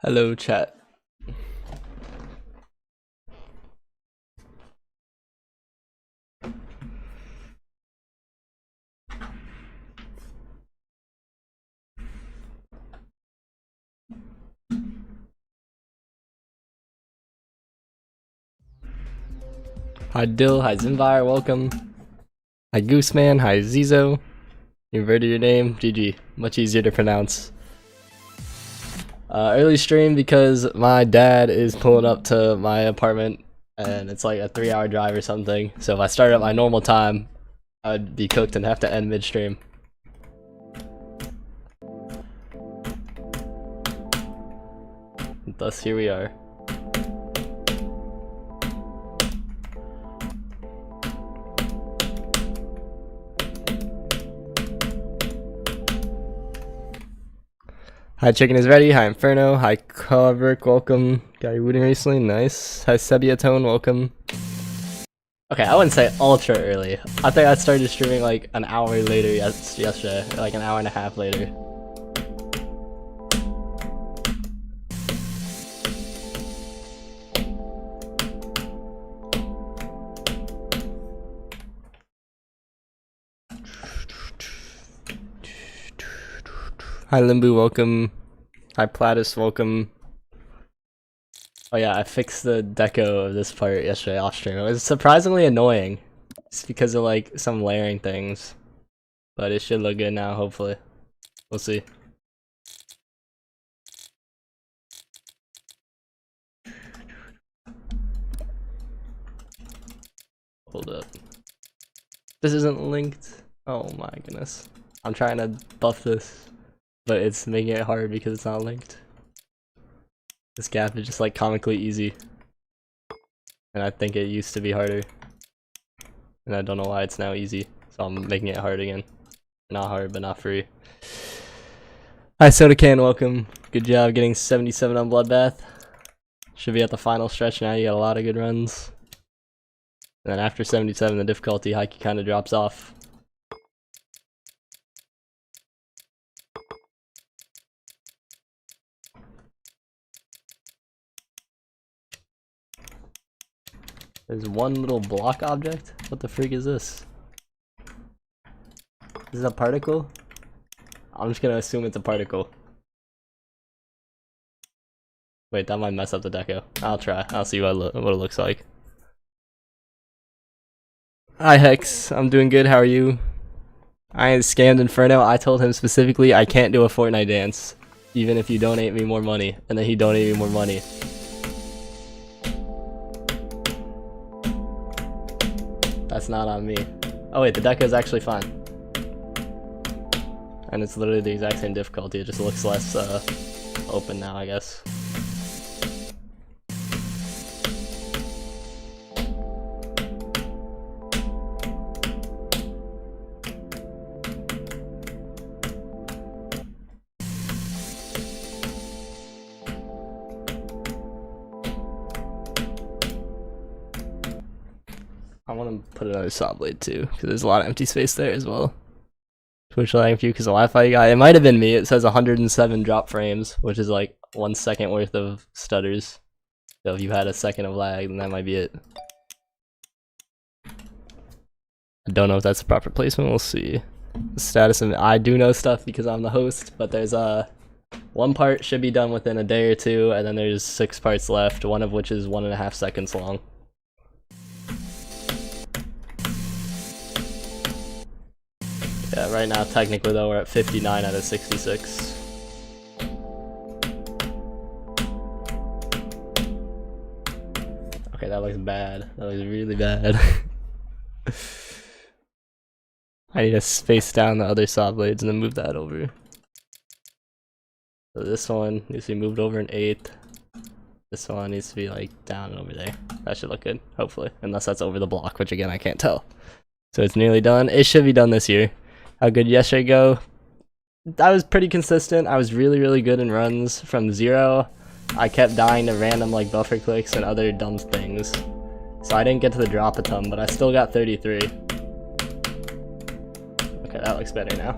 Hello, chat. Hi Dill, hi Zimvire, welcome. Hi Gooseman, hi Zizo. You inverted your name, GG. Much easier to pronounce. Early stream because my dad is pulling up to my apartment and it's like a 3-hour drive or something. So if I started at my normal time, I'd be cooked and have to end midstream. Thus here we are. Hi Chicken is ready, hi Inferno, hi Coverk, welcome. Got your wooting recently, nice. Hi Sebiatone, welcome. Okay, I wouldn't say ultra early. I think I started streaming like an hour later yesterday, like an hour and a half later. Hi Limbu, welcome. Hi Platus, welcome. Oh yeah, I fixed the deco of this part yesterday off stream. It was surprisingly annoying. It's because of like some layering things. But it should look good now, hopefully. We'll see. Hold up. This isn't linked. Oh my goodness. I'm trying to buff this, but it's making it hard because it's not linked. This gap is just like comically easy. And I think it used to be harder. And I don't know why it's now easy. So I'm making it hard again. Not hard, but not free. Hi Soda Can, welcome. Good job getting 77 on Bloodbath. Should be at the final stretch now, you got a lot of good runs. And then after 77, the difficulty hike kind of drops off. There's one little block object? What the freak is this? Is this a particle? I'm just gonna assume it's a particle. Wait, that might mess up the deco. I'll try. I'll see what it looks like. Hi Hex, I'm doing good, how are you? I scammed Inferno. I told him specifically I can't do a Fortnite dance. Even if you donate me more money. And then he donated me more money. That's not on me. Oh wait, the deco is actually fine. And it's literally the exact same difficulty, it just looks less open now, I guess. I want to put another saw blade too, because there's a lot of empty space there as well. Switch lighting for you because the Wi-Fi guy. It might have been me. It says 107 drop frames, which is like 1 second worth of stutters. So if you had a second of lag, then that might be it. I don't know if that's the proper placement. We'll see. The status of I do know stuff because I'm the host, but there's one part should be done within a day or two, and then there's 6 parts left. One of which is 1.5 seconds long. Yeah, right now technically though we're at 59 out of 66. Okay, that looks bad. That looks really bad. I need to space down the other saw blades and then move that over. So this one needs to be moved over an 1/8. This one needs to be like down and over there. That should look good, hopefully. Unless that's over the block, which again I can't tell. So it's nearly done. It should be done this year. How good yesterday go? I was pretty consistent. I was really good in runs from 0. I kept dying to random like buffer clicks and other dumb things. So I didn't get to the drop a ton, but I still got 33. Okay, that looks better now.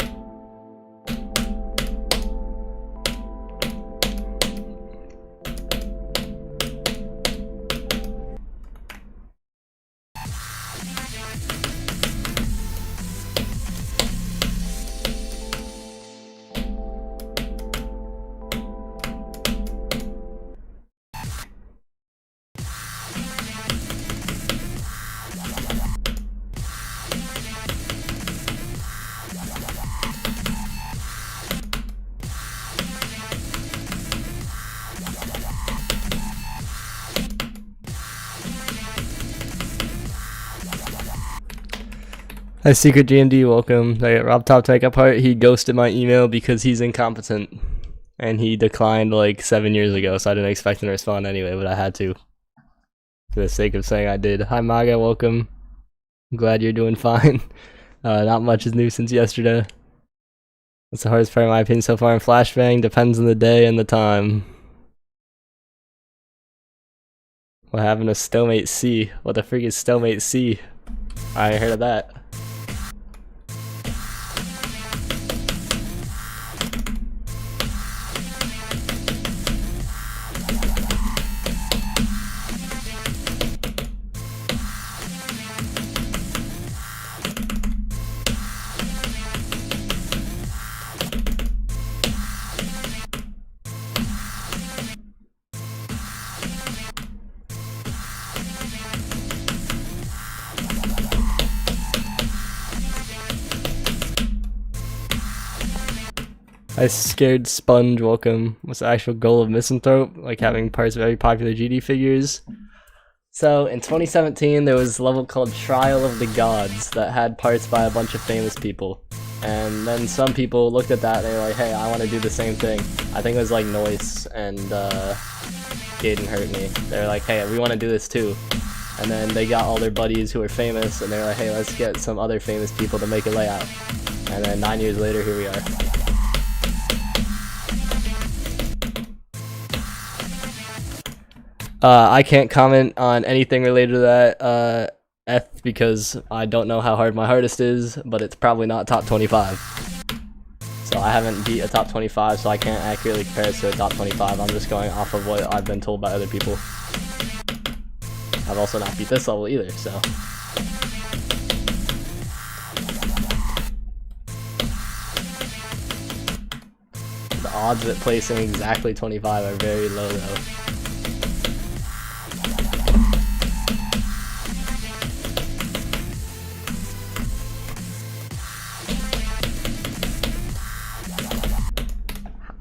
Hi, Secret GMD, welcome. Rob Top Tech apart. He ghosted my email because he's incompetent. And he declined like 7 years ago, so I didn't expect him to respond anyway, but I had to. For the sake of saying I did. Hi, Maga, welcome. I'm glad you're doing fine. Not much is new since yesterday. That's the hardest part in my opinion so far in FLASHBANG. Depends on the day and the time. What happened to Stelmate C? What the freak is Stelmate C? I ain't heard of that. I scared Sponge, welcome. What's the actual goal of Misanthrope? Like having parts of very popular GD figures. So in 2017 there was a level called Trial of the Gods that had parts by a bunch of famous people. And then some people looked at that and they were like, hey, I want to do the same thing. I think it was like Noise and Gaiden Hurt Me. They were like, hey, we want to do this too. And then they got all their buddies who were famous and they were like, hey, let's get some other famous people to make a layout. And then 9 years later, here we are. I can't comment on anything related to that, F, because I don't know how hard my hardest is, but it's probably not top 25. So I haven't beat a top 25, so I can't accurately compare it to a top 25. I'm just going off of what I've been told by other people. I've also not beat this level either, so. The odds of it placing exactly 25 are very low though.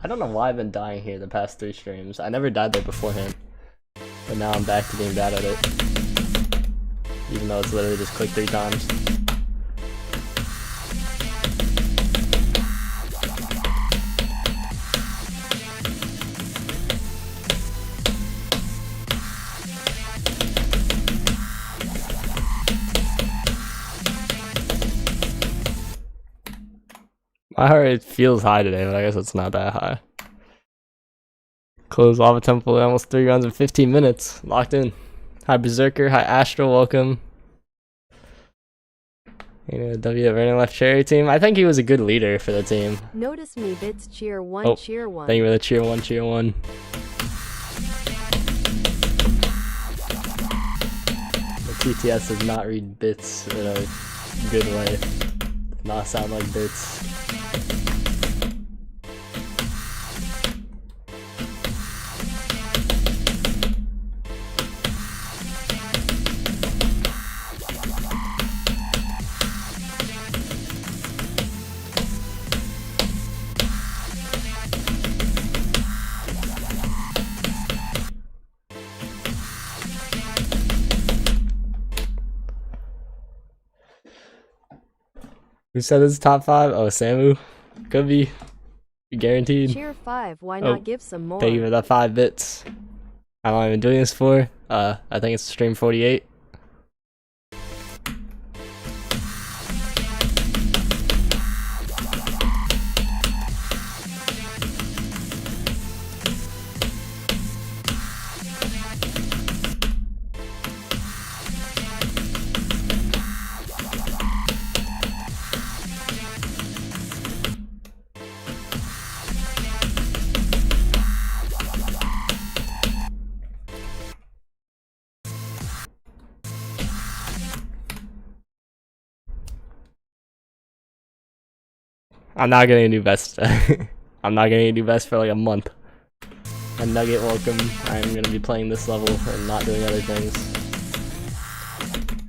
I don't know why I've been dying here the past 3 streams. I never died there beforehand. But now I'm back to being bad at it. Even though it's literally just click 3 times. My heart rate feels high today, but I guess it's not that high. Close Lava Temple, almost 3 rounds in 15 minutes. Locked in. Hi Berserker, hi Astral, welcome. W at Vernon left Cherry team. I think he was a good leader for the team. Notice me bits cheer 1 cheer 1. Thank you for the cheer 1 cheer 1. The TTS does not read bits in a good way. Does not sound like bits. Who said it's top 5? Oh, Samu. Could be. Guaranteed. Cheer 5, why not give some more? Thank you for that 5 bits. How long have I been doing this for? I think it's stream 48. I'm not getting a new vest. I'm not getting a new vest for like a month. And Nugget, welcome. I'm gonna be playing this level and not doing other things.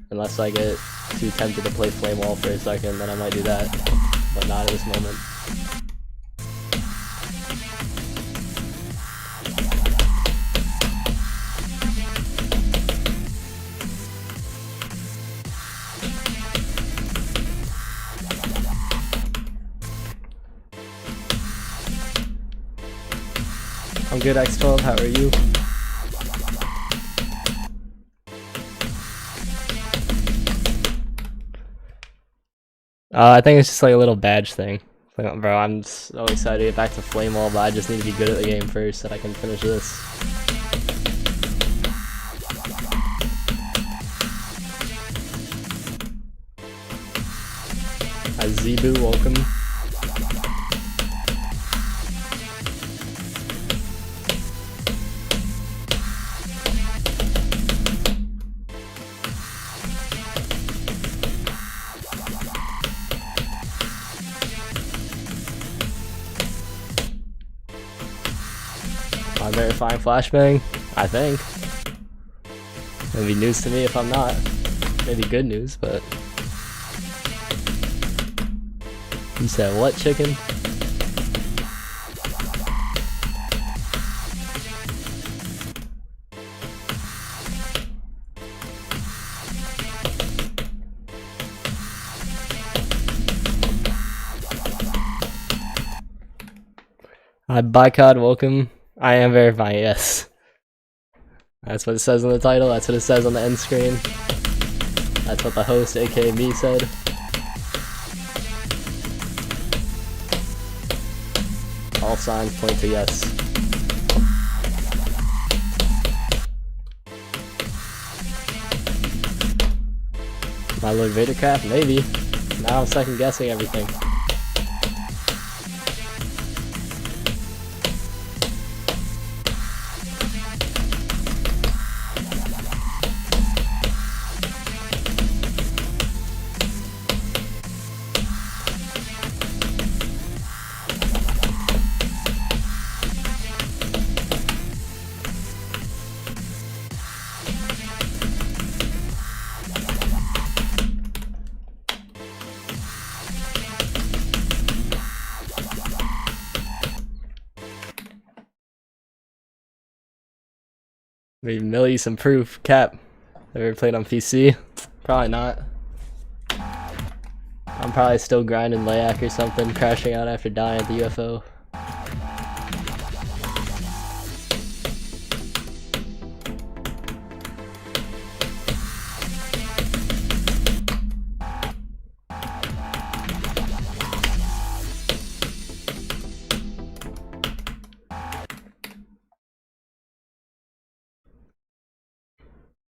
Unless I get too tempted to play Flame Wall for a second, then I might do that. But not at this moment. I'm good, X12. How are you? I think it's just like a little badge thing. Like, bro, I'm so excited to get back to Flame Wall, but I just need to be good at the game first so that I can finish this. Hi, Zebu, welcome. I'm verifying FLASHBANG, I think. It'll be news to me if I'm not. Maybe good news, but... You said what, chicken? Hi, Bicod, welcome. I am verifying, yes. That's what it says on the title, that's what it says on the end screen. That's what the host, aka me, said. All signs point to yes. My Lord Vadercraft? Maybe. Now I'm second guessing everything. Maybe Millie some proof. Cap. Ever played on PC? Probably not. I'm probably still grinding Layak or something, crashing out after dying at the UFO.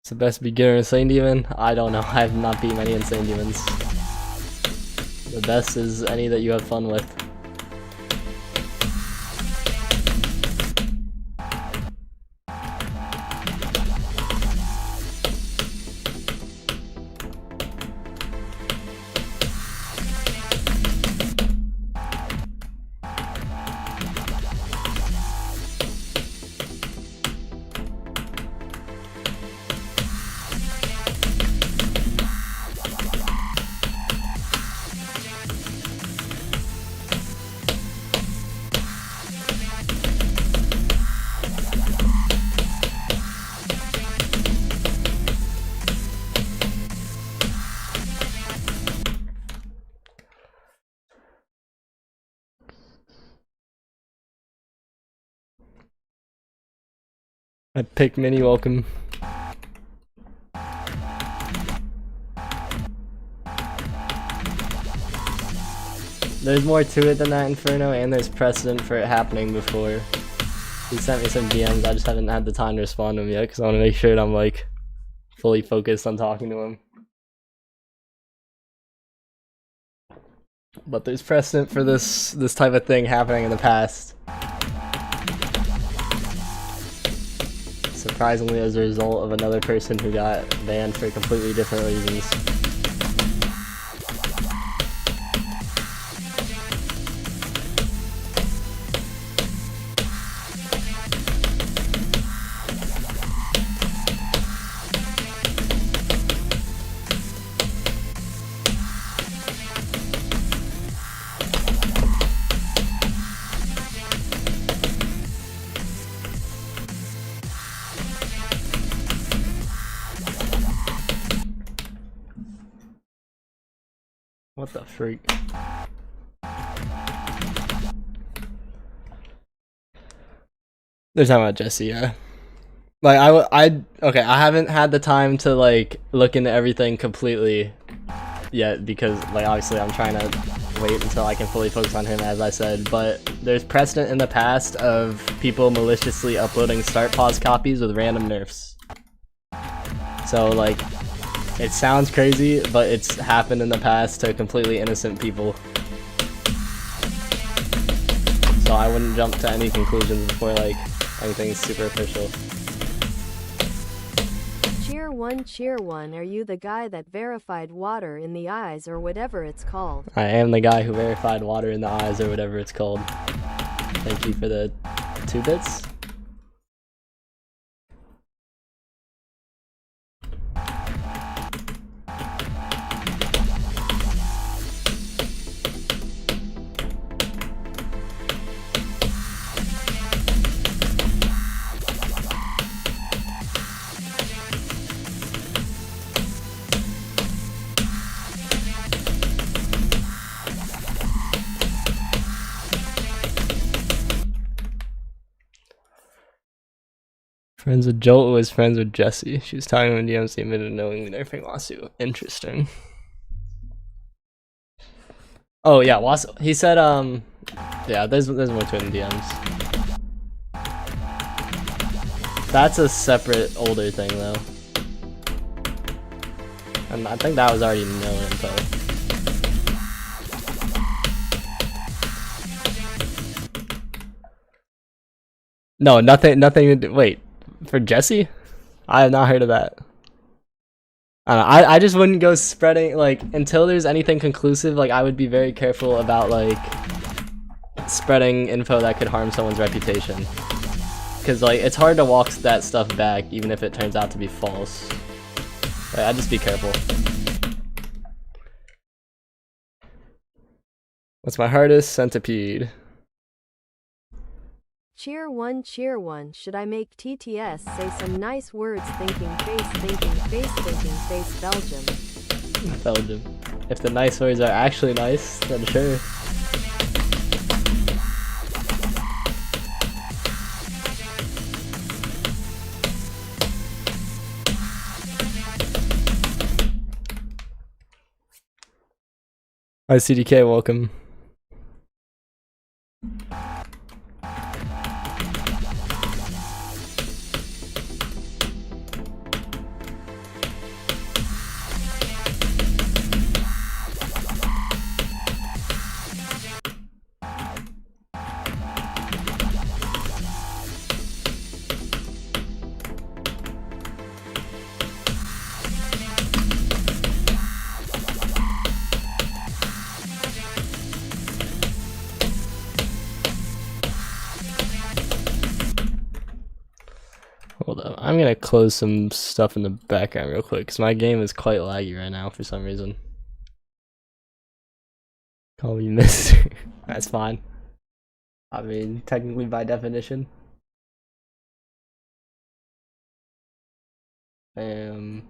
It's the best beginner Insane Demon? I don't know, I have not beat many Insane Demons. The best is any that you have fun with. I pick mini, welcome. There's more to it than that, Inferno, and there's precedent for it happening before. He sent me some DMs, I just haven't had the time to respond to him yet, because I want to make sure that I'm like fully focused on talking to him. But there's precedent for this type of thing happening in the past. Surprisingly, as a result of another person who got banned for completely different reasons. What the freak? They're talking about Jesse, yeah. Like okay, I haven't had the time to like look into everything completely yet because like obviously I'm trying to wait until I can fully focus on him, as I said, but there's precedent in the past of people maliciously uploading start pause copies with random nerfs. So like it sounds crazy, but it's happened in the past to completely innocent people. So I wouldn't jump to any conclusions before like anything's super official. Cheer one, are you the guy that verified water in the eyes or whatever it's called? I am the guy who verified water in the eyes or whatever it's called. Thank you for the 2 bits. Friends with Jolt was friends with Jesse. She was talking when DMs admitted knowing the nerfing lawsuit. Interesting. Oh yeah, he said yeah, there's more to it in DMs. That's a separate older thing though. And I think that was already known info. No, nothing. Wait, for Jesse? I have not heard of that. I just wouldn't go spreading, like, until there's anything conclusive. Like, I would be very careful about, like, spreading info that could harm someone's reputation. Because, like, it's hard to walk that stuff back, even if it turns out to be false. Like, I'd just be careful. What's my hardest? Centipede. Cheer one, should I make TTS say some nice words thinking face Belgium? Belgium. If the nice words are actually nice, then sure. Hi CDK, welcome. Hold up, I'm gonna close some stuff in the background real quick because my game is quite laggy right now for some reason. Call me mister. That's fine. I mean, technically by definition. I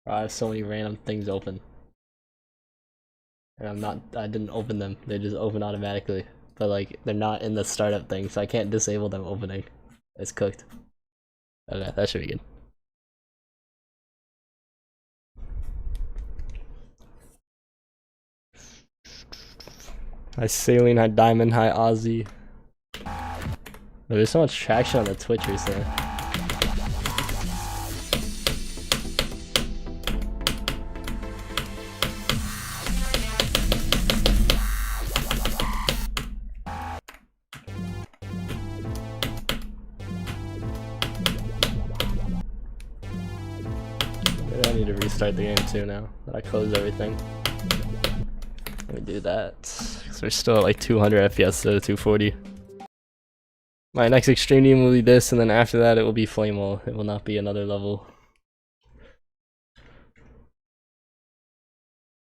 have so many random things open. And I didn't open them, they just open automatically. But like, they're not in the startup thing, so I can't disable them opening. It's cooked. Okay, that should be good. Hi Saline, hi Diamond, hi Ozzy. There's so much traction on the Twitch recently. Maybe I need to restart the game too now that I closed everything. Let me do that. Because we're still at like 200 FPS instead of 240. My next extreme team will be this, and then after that it will be Flamewall. It will not be another level.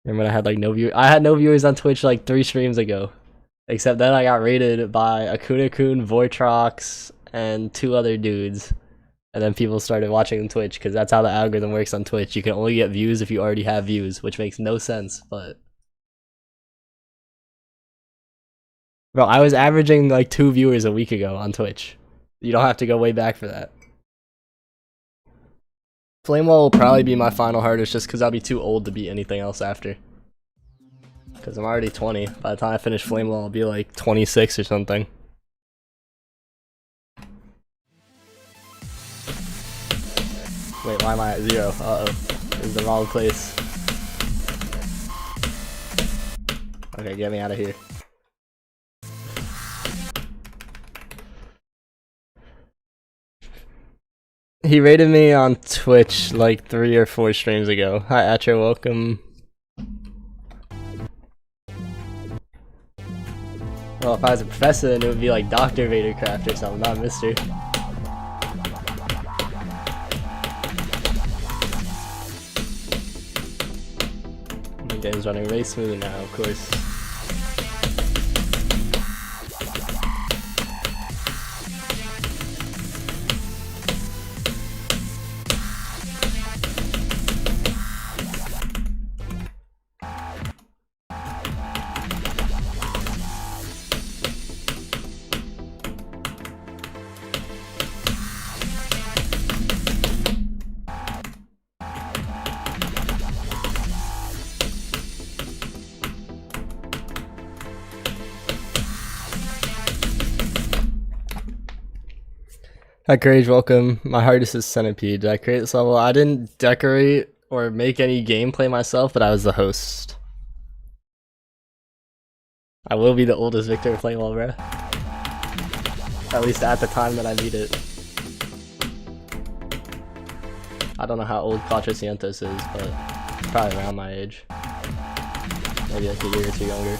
Remember when I had like no view? I had no viewers on Twitch like 3 streams ago. Except then I got raided by Akuna-kun, Vortrox, and 2 other dudes. And then people started watching on Twitch, because that's how the algorithm works on Twitch. You can only get views if you already have views, which makes no sense, but Bro, I was averaging like 2 viewers a week ago on Twitch. You don't have to go way back for that. Flame Wall will probably be my final hardest just because I'll be too old to beat anything else after. Because I'm already 20. By the time I finish Flame Wall, I'll be like 26 or something. Wait, why am I at 0? Uh-oh. This is the wrong place. Okay, get me out of here. He rated me on Twitch like 3 or 4 streams ago. Hi, Atro, welcome. Well, if I was a professor, then it would be like Dr. Vadercraft or something, not Mr. The game's running way smoother now, of course. Hi Courage, welcome. My hardest is Centipede. Did I create this level? I didn't decorate or make any gameplay myself, but I was the host. I will be the oldest victor of Flame Wall, bro. At least at the time that I beat it. I don't know how old Quattrocientos is, but probably around my age. Maybe like a year or 2 younger.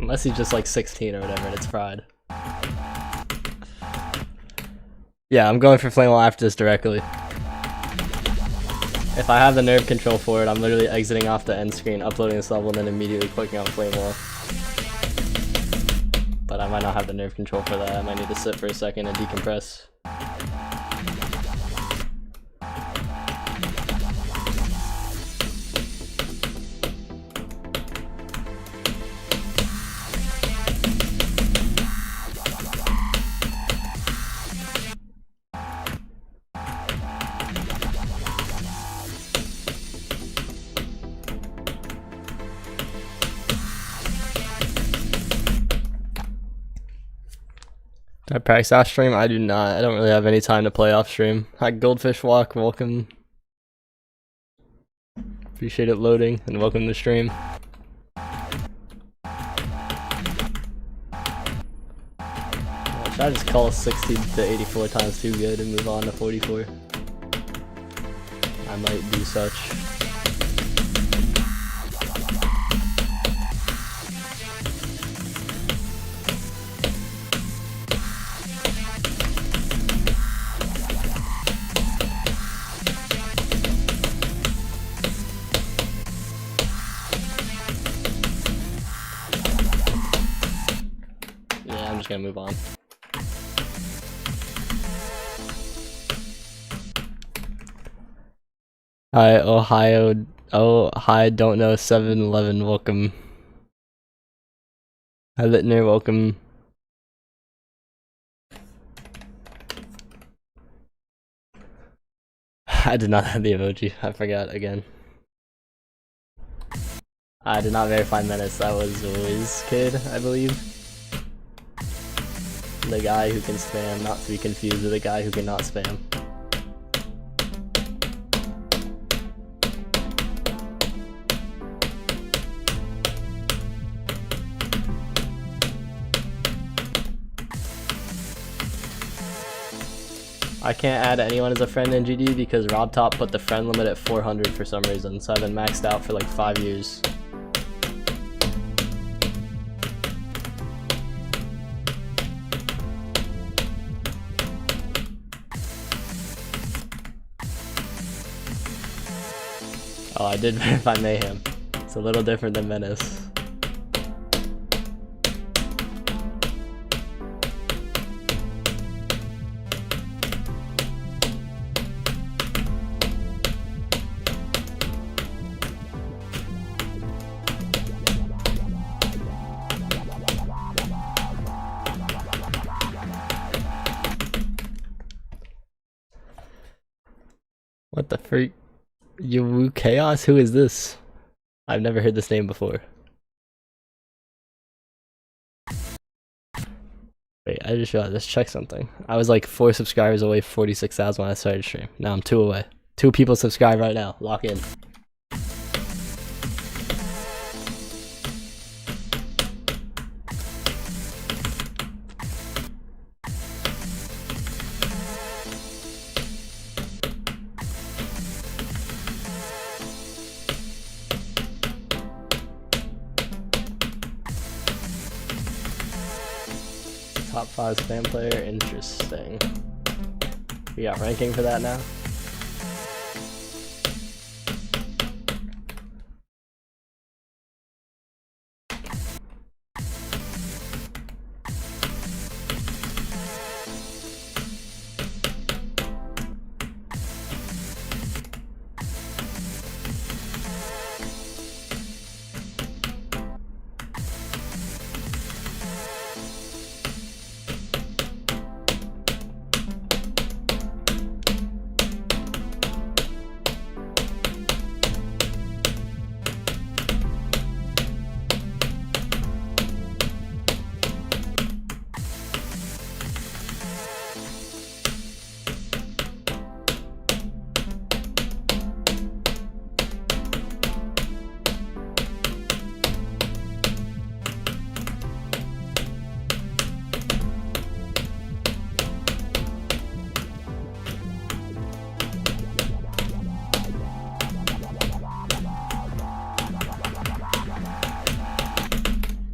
Unless he's just like 16 or whatever and it's fried. Yeah, I'm going for Flame Wall after this directly. If I have the nerve control for it, I'm literally exiting off the end screen, uploading this level, and then immediately clicking on Flame Wall. But I might not have the nerve control for that. I might need to sit for a second and decompress. Do I practice off stream? I do not. I don't really have any time to play off stream. Hi Goldfish Walk, welcome. Appreciate it loading and welcome to the stream. Should I just call 60 to 84 times too good and move on to 44? I might do such. Yeah, I'm just gonna move on. Hi, Ohio. Oh, hi, don't know 7-Eleven, welcome. Hi, Littner, welcome. I did not have the emoji, I forgot again. I did not verify Menace, that was WizKid, I believe. The guy who can spam, not to be confused with the guy who cannot spam. I can't add anyone as a friend in GD because RobTop put the friend limit at 400 for some reason, so I've been maxed out for like 5 years. Oh, I did verify Mayhem. It's a little different than Menace. What the freak? Yuwu Chaos? Who is this? I've never heard this name before. Wait, I just realized, let's check something. I was like 4 subscribers away, 46,000 when I started stream. Now I'm 2 away. 2 people subscribe right now. Lock in. Top 5 spam player, interesting. We got ranking for that now?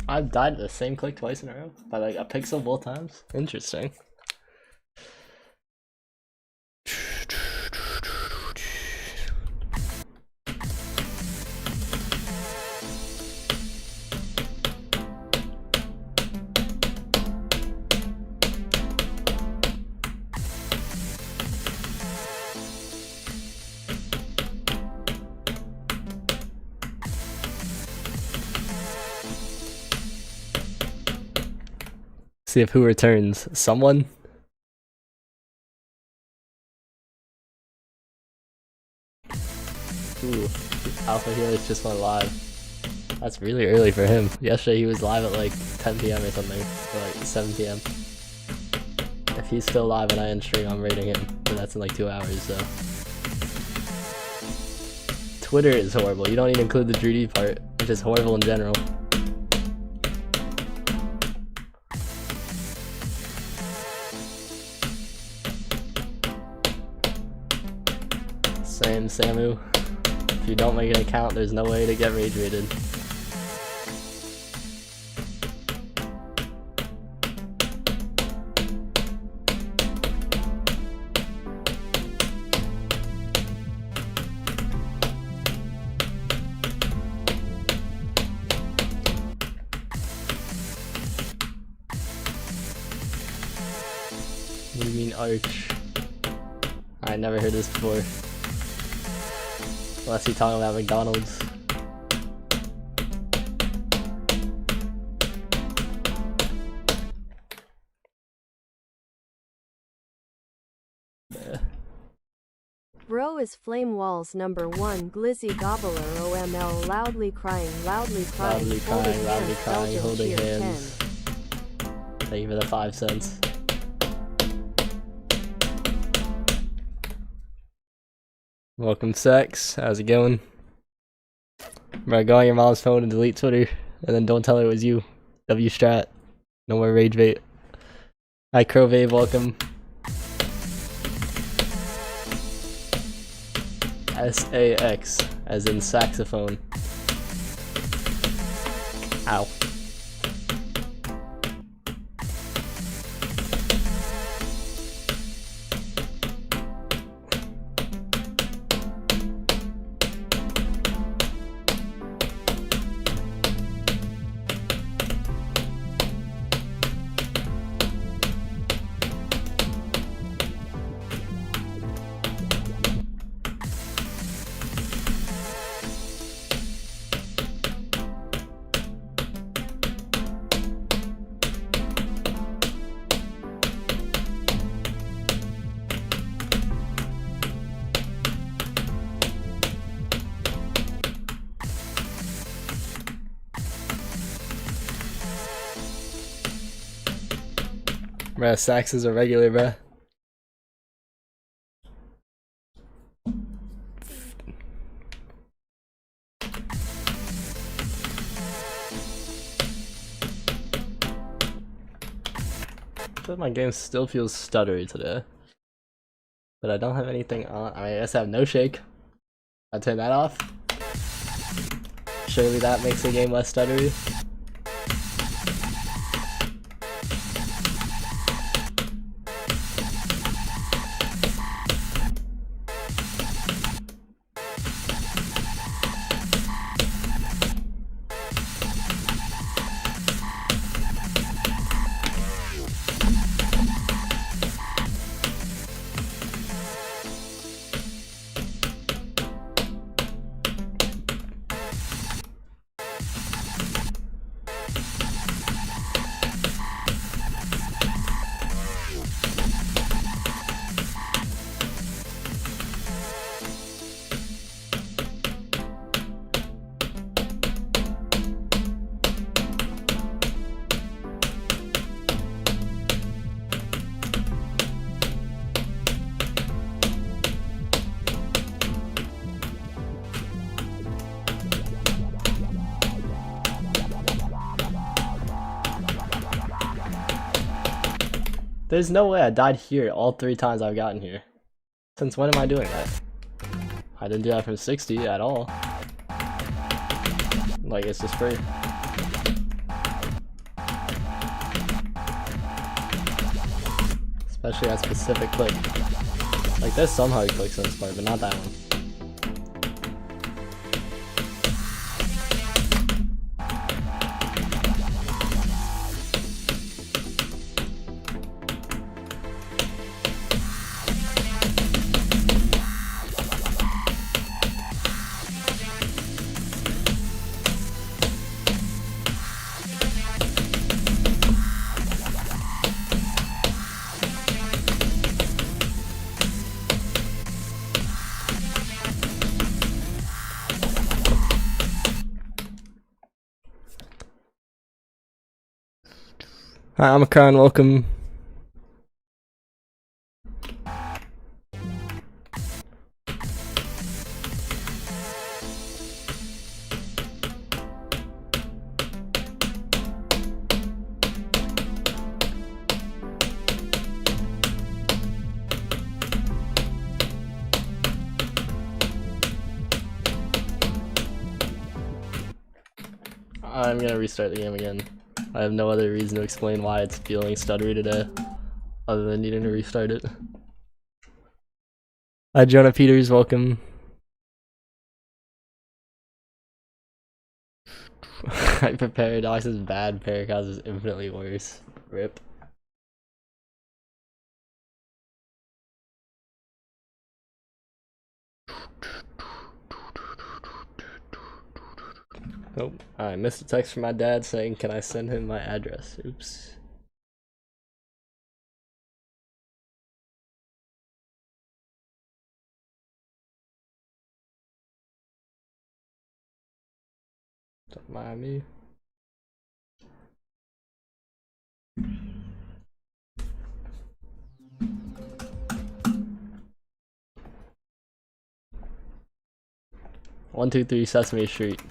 I've died at the same click twice in a row by like a pixel both times. Interesting. See if who returns. Someone? Ooh, Alpha Helix just went live. That's really early for him. Yesterday he was live at like 10 PM or something, or like 7 PM. If he's still live and I end stream, I'm rating him, but that's in like 2 hours, so. Twitter is horrible. You don't even include the Drudy part, which is horrible in general. Same, Samu. If you don't make an account, there's no way to get rage rated. What do you mean Arch? I never heard this before. Unless you're talking about McDonald's. Yeah. Bro is Flame Walls #1 Glizzy Gobbler OML loudly crying, Loudly crying, holding hands. Thank you for the 5 cents. Welcome, Sex. How's it going? Bro, go on your mom's phone and delete Twitter, and then don't tell her it was you. W strat. No more rage bait. Hi, Crowvave. Welcome. SAX, as in saxophone. Ow. Bruh, Sax is a regular, bruh. But my game still feels stuttery today. But I don't have anything on. I mean, I guess I have no shake. I turn that off. Surely that makes the game less stuttery. There's no way I died here all 3 times I've gotten here. Since when am I doing that? I didn't do that from 60 at all. Like, it's just free. Especially at specific click. Like, there's some hard clicks in this part, but not that one. Hi, I'm Khan, welcome. I'm gonna restart the game again. I have no other reason to explain why it's feeling stuttery today, other than needing to restart it. Hi, Jonah Peters, welcome. Hyper Paradox is bad, Paracos is infinitely worse. RIP. Oh, I missed a text from my dad saying, can I send him my address? Oops. Don't mind me. One, 2, 3 Sesame Street.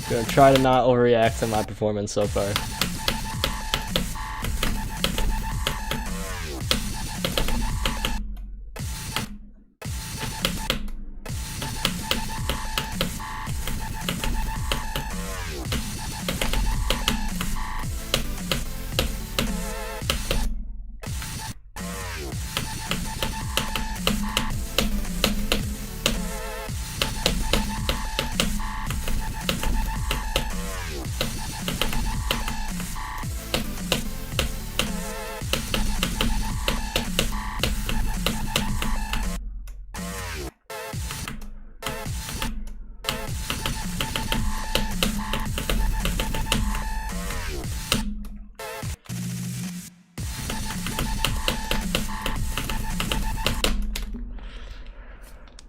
Gonna try to not overreact to my performance so far.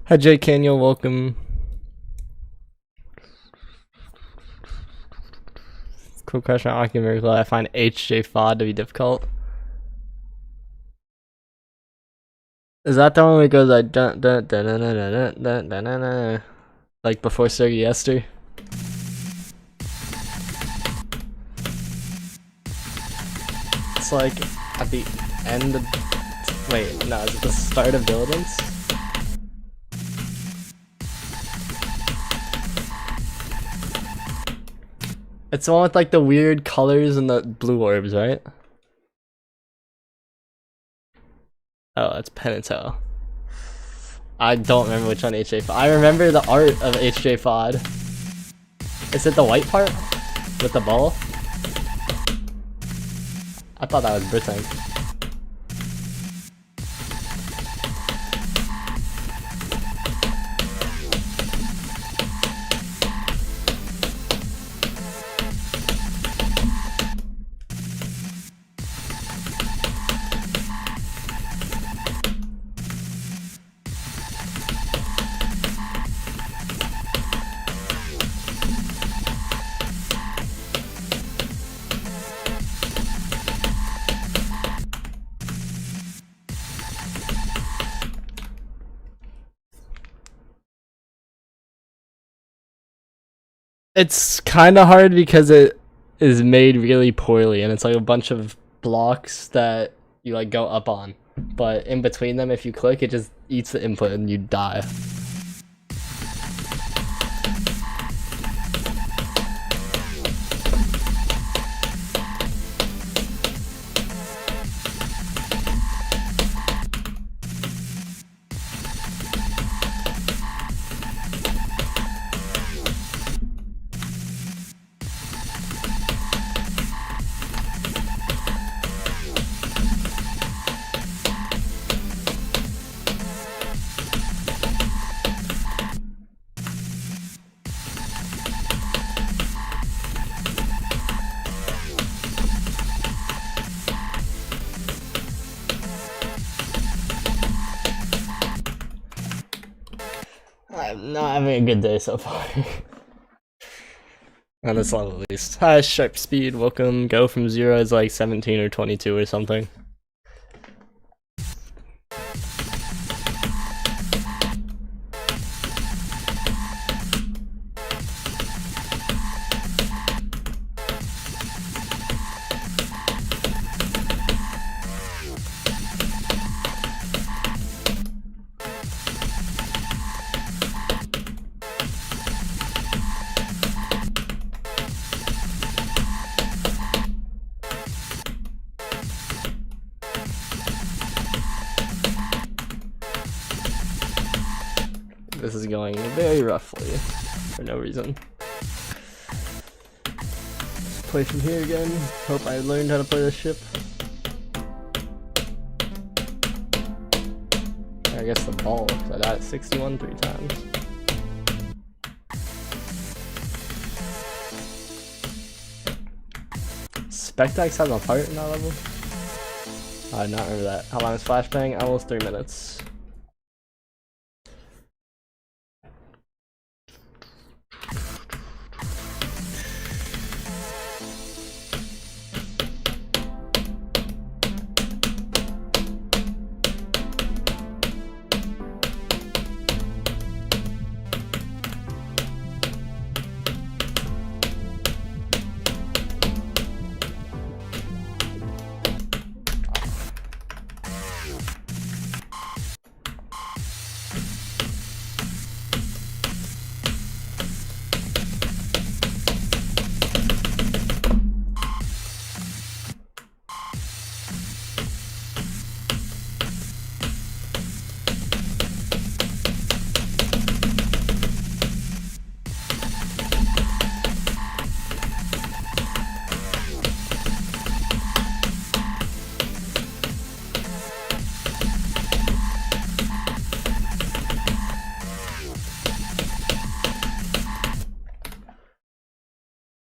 Hi Jake Daniel, welcome. Cool question on Aki Miracle. I find HJ FOD to be difficult. Is that the one where it goes like dun dun dun dun dun dun dun dun dun dun, like before Sergey Esther? It's like at the end of, wait, no, is it the start of Diligence? It's the one with like the weird colors and the blue orbs, right? Oh, that's Penitell. I don't remember which one HJ FOD. I remember the art of HJ FOD. Is it the white part? With the ball? I thought that was Britain. It's kind of hard because it is made really poorly and it's like a bunch of blocks that you like go up on, but in between them if you click it just eats the input and you die. I'm not having a good day so far. On this level at least. Hi, Sharp Speed, welcome. Go from 0 is like 17 or 22 or something. This is going very roughly, for no reason. Let's play from here again. Hope I learned how to play this ship. I guess the ball, because I died at 61 3 times. Spectax has a part in that level? I did not remember that. How long is Flashbang? Almost 3 minutes.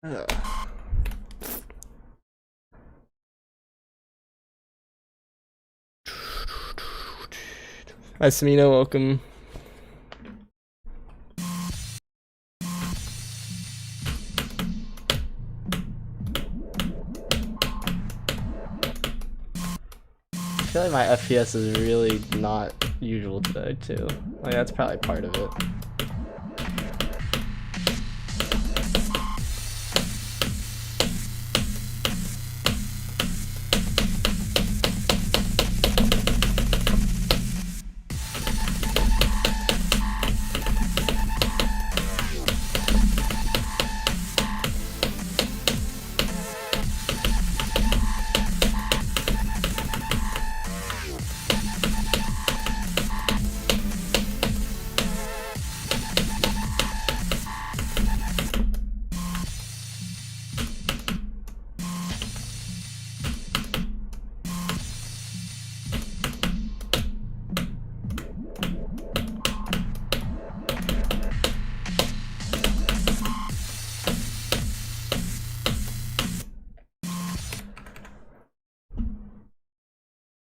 Ugh. Hi, Samino, welcome. I feel like my FPS is really not usual today, too. Like, that's probably part of it.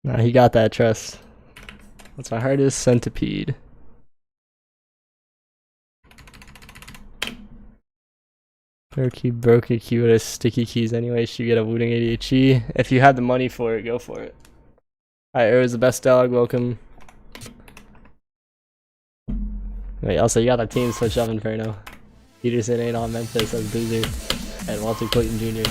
Nah, he got that trust. What's my hardest? Centipede. Broke your key with a sticky keys anyway. Should you get a Wooting ADHD? If you had the money for it, go for it. Alright, it was the best dog. Welcome. Wait, also, you got the team switch up, Inferno. Peterson ain't on Memphis as Boozer. And Walter Clayton Jr.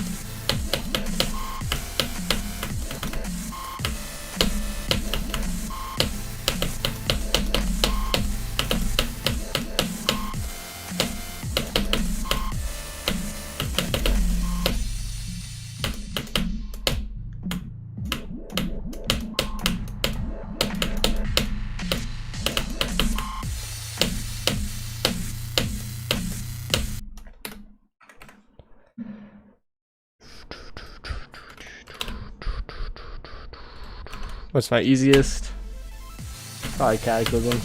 What's my easiest? Probably Cataclysm.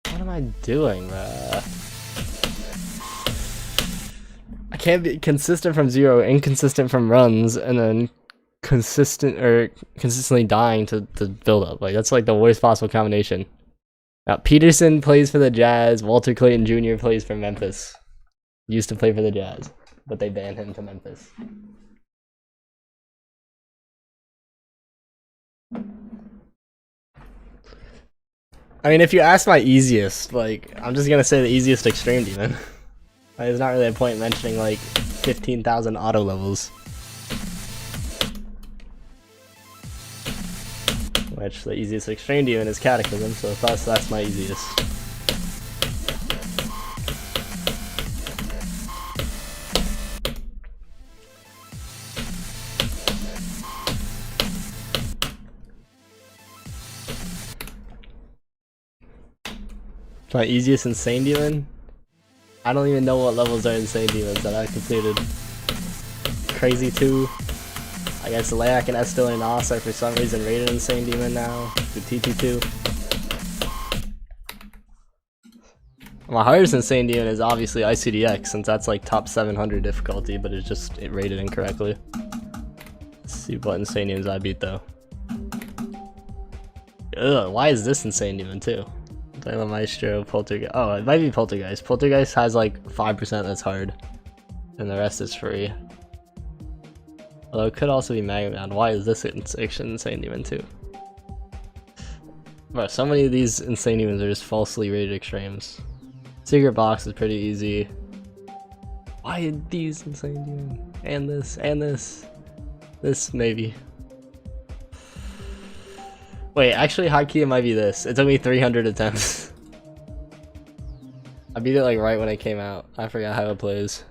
What am I doing, bruh? I can't be consistent from 0, inconsistent from runs, and then consistently dying to build up. Like, that's like the worst possible combination. Now, Peterson plays for the Jazz, Walter Clayton Jr. plays for Memphis. Used to play for the Jazz, but they banned him to Memphis. I mean, if you ask my easiest, like, I'm just gonna say the easiest Extreme Demon. Like, there's not really a point mentioning, like, 15,000 auto levels. Which, the easiest Extreme Demon is Cataclysm, so thus that's my easiest. My easiest Insane Demon? I don't even know what levels are Insane Demons that I completed. Crazy 2. I guess Layak and Estil and Nos are for some reason rated Insane Demon now. With TT2. My hardest Insane Demon is obviously ICDX, since that's like top 700 difficulty, but it's just rated incorrectly. Let's see what Insane Demons I beat though. Ugh, why is this Insane Demon too? Dynamo Maestro, Poltergeist. Oh, it might be Poltergeist. Poltergeist has like 5% that's hard. and the rest is free. Although it could also be Magman. Why is this insane demon too? Bro, so many of these insane demons are just falsely rated extremes. Secret box is pretty easy. Why are these insane demons? And this, and this. This, maybe. Wait, actually, high key it might be this. It took me 300 attempts. I beat it like right when it came out. I forgot how it plays.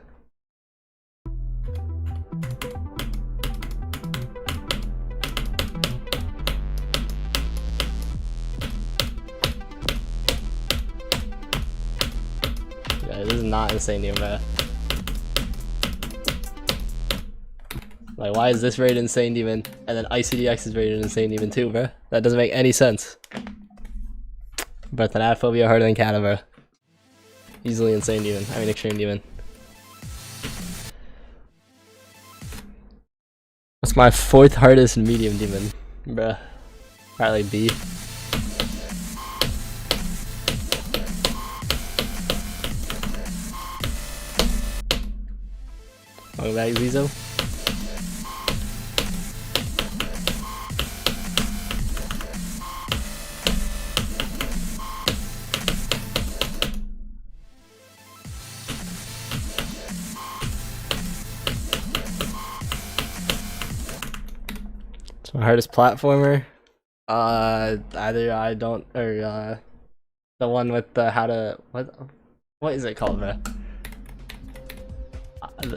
Yeah, this is not insane demon, bro. Like, why is this rated insane demon and then ICDX is rated insane demon too, bro? That doesn't make any sense. But Thanatophobia harder than Kata, bro. Easily insane demon. I mean extreme demon. What's my 4th hardest medium demon, bruh? Probably B. Welcome back, Zizo. It's my hardest platformer. Either I don't, or the one with the how to what is it called, bro?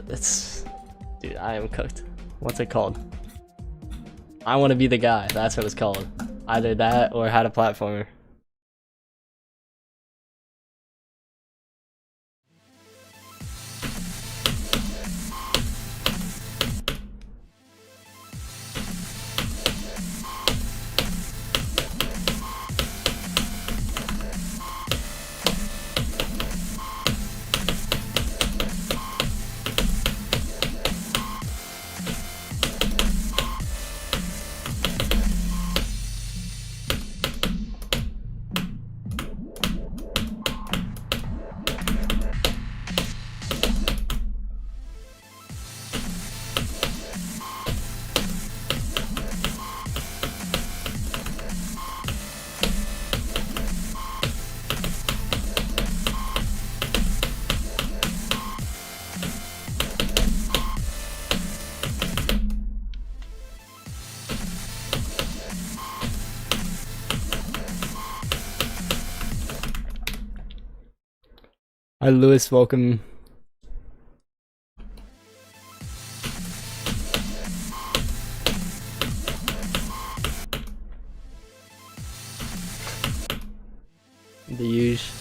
It's, dude, I am cooked. What's it called? I want to be the guy. That's what it's called. Either that or how to platformer. Hi Lewis, welcome. The usual.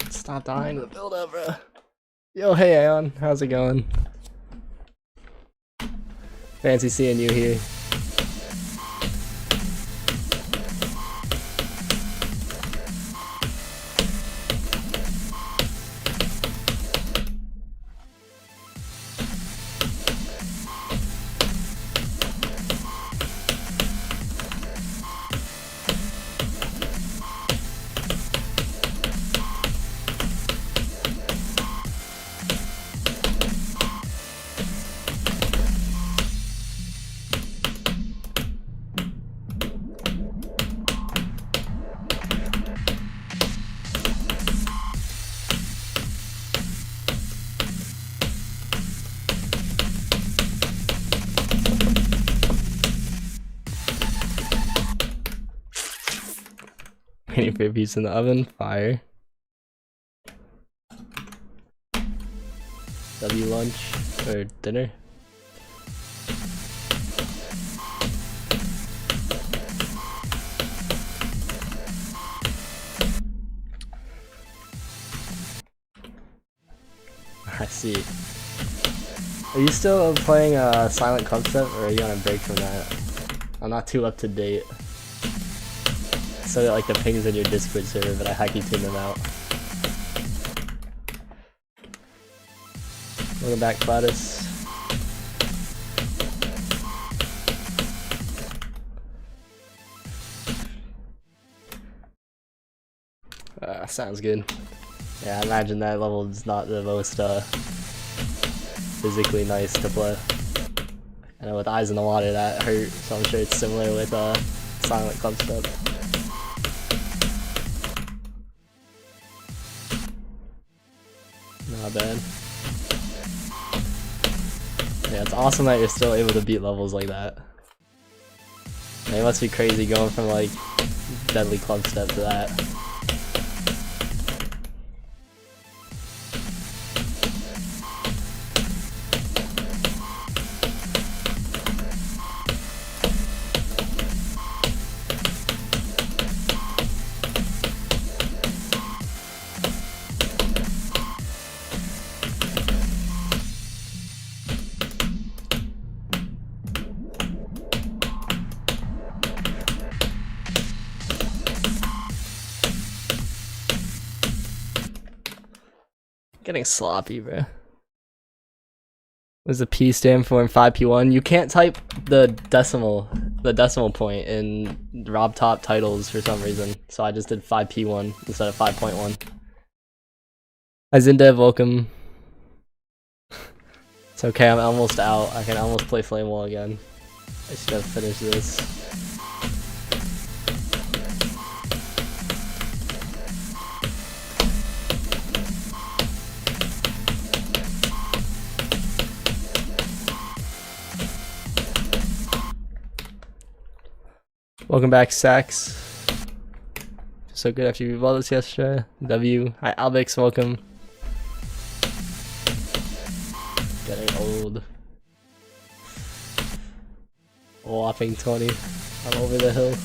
Stop dying to the build up, bro. Yo, hey Aeon, how's it going? Fancy seeing you here. Waiting for a piece in the oven. Fire. W lunch or dinner. see. Are you still playing Silent Clubstep, or are you on a break from that? I'm not too up to date. I still got like the pings in your Discord server, but I hacky tuned them out. Welcome back, Gladys. Sounds good. Yeah, I imagine that level is not the most physically nice to play. I know with Eyes in the Water that hurt, so I'm sure it's similar with Silent Clubstep. Not bad. Yeah, it's awesome that you're still able to beat levels like that. Yeah, it must be crazy going from like Deadly Clubstep to that. Getting sloppy, bro. What does the P stand for in 5P1? You can't type the decimal point in Rob Top titles for some reason, so I just did 5P1 instead of 5.1. Hi Zindev, welcome. It's okay, I'm almost out. I can almost play Flame Wall again. I should have finished this. Welcome back, Sax. So good after you revolved this yesterday. W. Hi, Albix, welcome. Getting old. A whopping 20. I'm over the hill.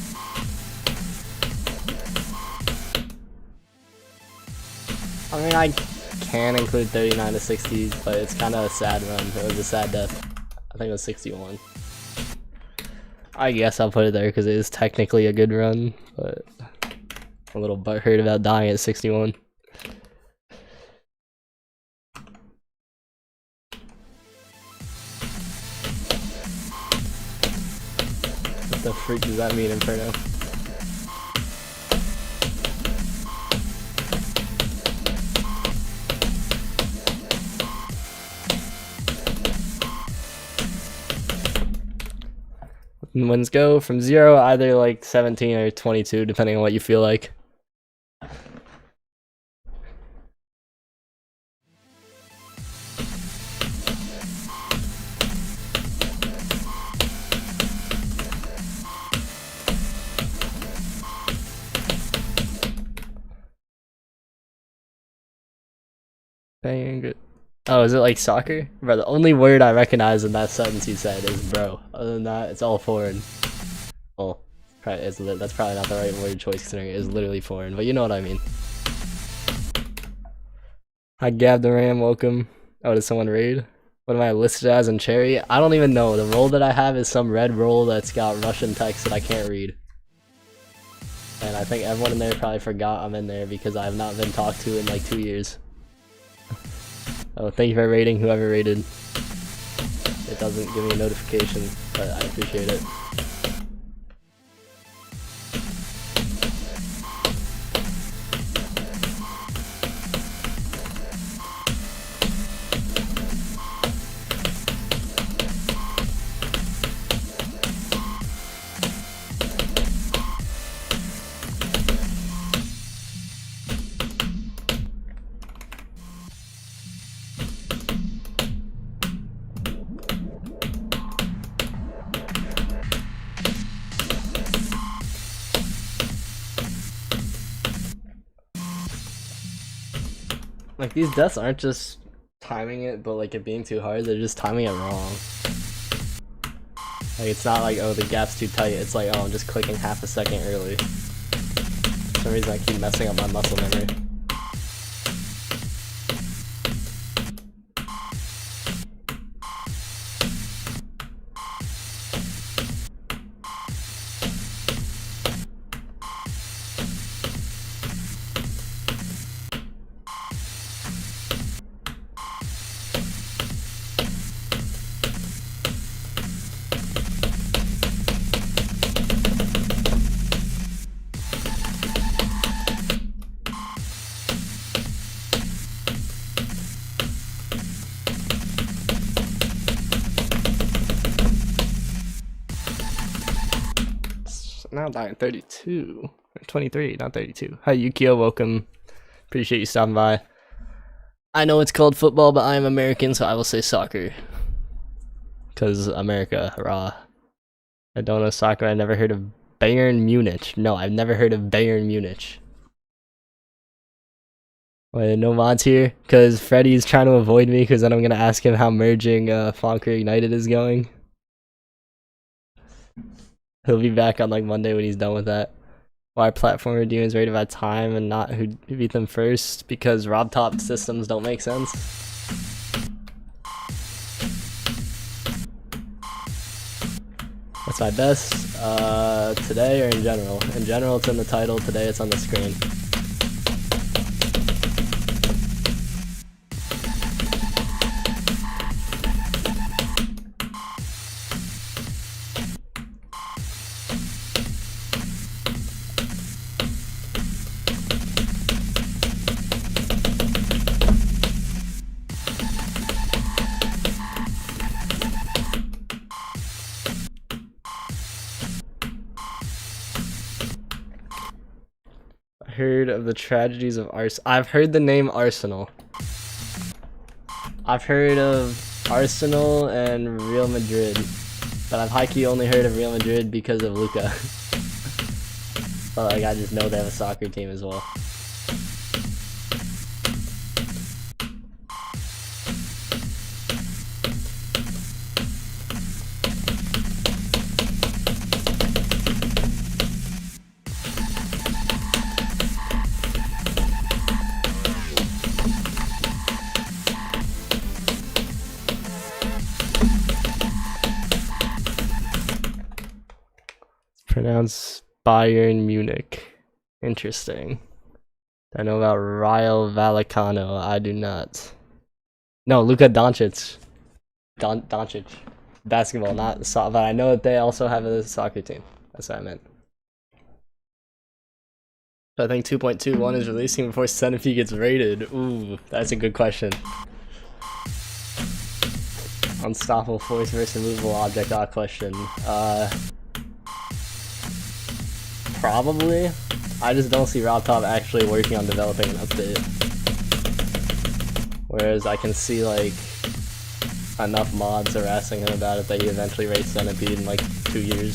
I mean, I can include 39 to 60, but it's kind of a sad run. It was a sad death. I think it was 61. I guess I'll put it there because it is technically a good run, but I'm a little butthurt about dying at 61. What the freak does that mean, Inferno? Wins go from 0, either like 17 or 22, depending on what you feel like. Dang good. Oh, is it like soccer? Bro, the only word I recognize in that sentence you said is bro. Other than that, it's all foreign. Well, that's probably not the right word choice considering it is literally foreign, but you know what I mean. Hi, Gab the Ram, welcome. Oh, did someone raid? What am I listed as in Cherry? I don't even know. The role that I have is some red role that's got Russian text that I can't read. And I think everyone in there probably forgot I'm in there because I have not been talked to in like 2 years. Oh, thank you for rating whoever rated. It doesn't give me a notification, but I appreciate it. Like, these deaths aren't just timing it, but like it being too hard, they're just timing it wrong. Like, it's not like, oh, the gap's too tight, it's like, oh, I'm just clicking half a second early. For some reason I keep messing up my muscle memory. Now dying 32. 23, not 32. Hi Yukio, welcome. Appreciate you stopping by. I know it's called football, but I am American, so I will say soccer. Because America, hurrah. I don't know soccer, I never heard of Bayern Munich. No, I've never heard of Bayern Munich. Wait, no mods here? Because Freddy's trying to avoid me, because then I'm going to ask him how merging Fonker Ignited is going. He'll be back on like Monday when he's done with that. Why platformer demons rated by time and not who beat them first? Because Rob Top systems don't make sense. What's my best? Today or in general? In general it's in the title, today it's on the screen. Heard of the tragedies of Arsenal. I've heard the name Arsenal. I've heard of Arsenal and Real Madrid, but I've high-key only heard of Real Madrid because of Luca. But like I just know they have a soccer team as well. Pronounce Bayern Munich. Interesting. I know about Rayo Vallecano. I do not. No, Luka Doncic. Doncic. Basketball, not soccer. But I know that they also have a soccer team. That's what I meant. So I think 2.21 is releasing before Centipede gets rated. Ooh, that's a good question. Unstoppable force versus immovable object. Odd question. Probably. I just don't see Rob Top actually working on developing an update. Whereas I can see like enough mods harassing him about it that he eventually rates Centipede in like 2 years.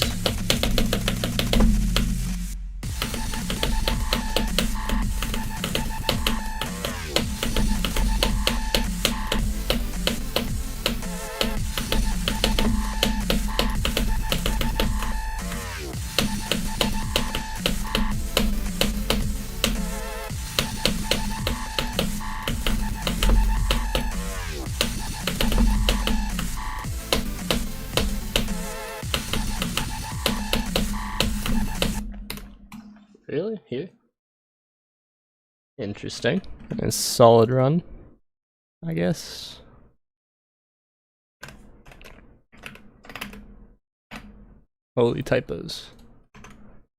Really? Here? Interesting. A solid run, I guess. Holy typos.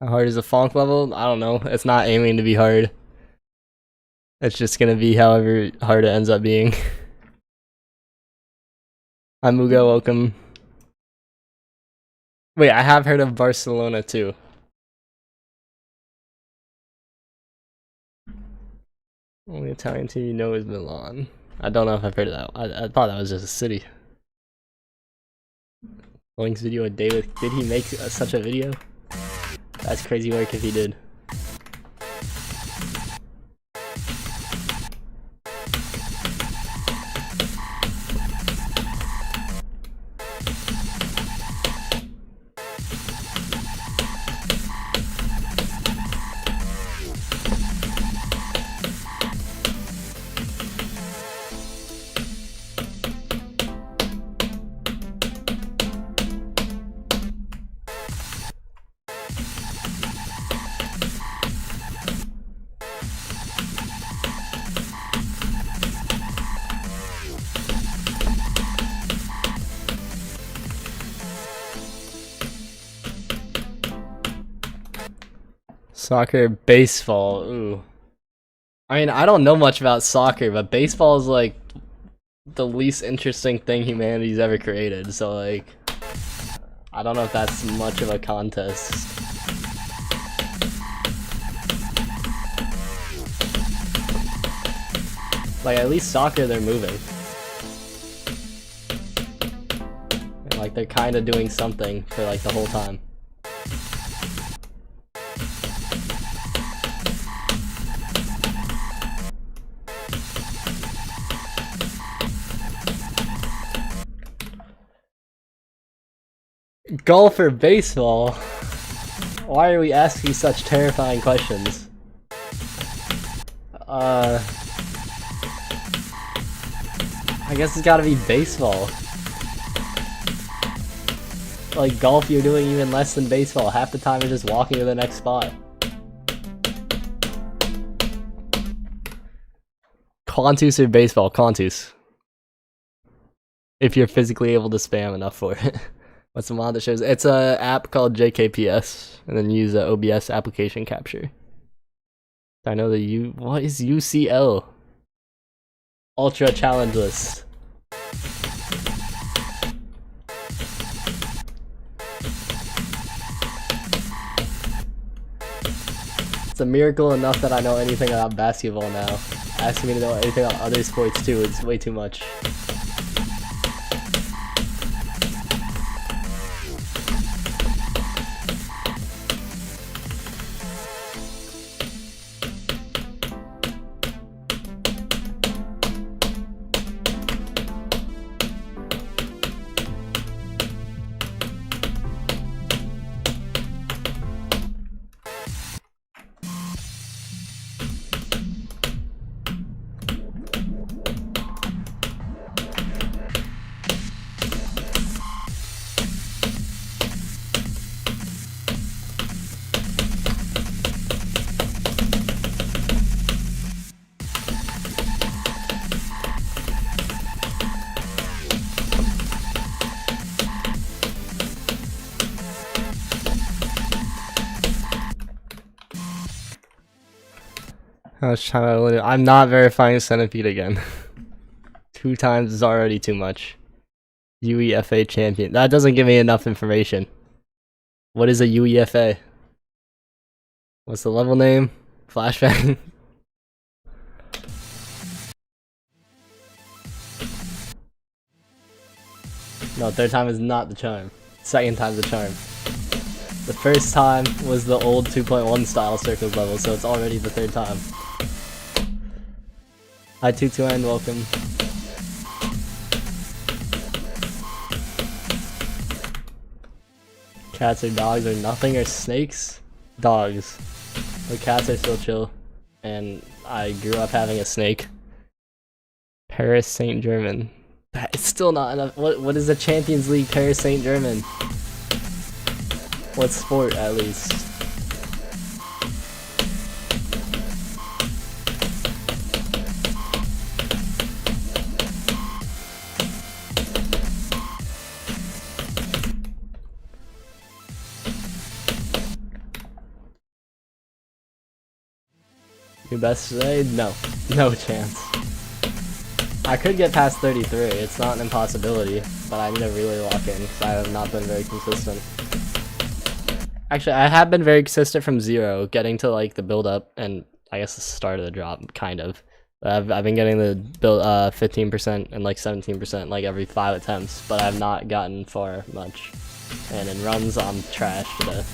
How hard is the Fonk level? I don't know. It's not aiming to be hard. It's just gonna be however hard it ends up being. Hi Muga, welcome. Wait, I have heard of Barcelona too. Only Italian team you know is Milan. I don't know if I've heard of that. I thought that was just a city. Link's video with David. Did he make such a video? That's crazy work if he did. Soccer, baseball, ooh. I mean, I don't know much about soccer, but baseball is like the least interesting thing humanity's ever created, so like, I don't know if that's much of a contest. Like, at least soccer, they're moving. And, like, they're kind of doing something for, like, the whole time. Golf or baseball? Why are we asking such terrifying questions? I guess it's gotta be baseball. Like, golf, you're doing even less than baseball. Half the time you're just walking to the next spot. Quantus or baseball? Quantus. If you're physically able to spam enough for it. What's the mod that shows? It's a app called JKPS, and then use a OBS application capture. I know the what is UCL? Ultra challenge list. It's a miracle enough that I know anything about basketball now. Asking me to know anything about other sports too is way too much. I'm not verifying Centipede again. 2 times is already too much. UEFA champion. That doesn't give me enough information. What is a UEFA? What's the level name? FLASHBANG? No, 3rd time is not the charm. 2nd time's the charm. The 1st time was the old 2.1 style circles level, so it's already the 3rd time. Hi, Tutuan, welcome. Cats or dogs or nothing or snakes? Dogs. The cats are still chill. And I grew up having a snake. Paris Saint-Germain. That is still not enough. What is the Champions League Paris Saint-Germain? What sport, at least? Your best today? No. No chance. I could get past 33, it's not an impossibility, but I need to really lock in, because I have not been very consistent. Actually, I have been very consistent from 0, getting to like the build up, and I guess the start of the drop, kind of. I've been getting the build 15% and like 17% like every 5 attempts, but I've not gotten far much. And in runs, I'm trash today.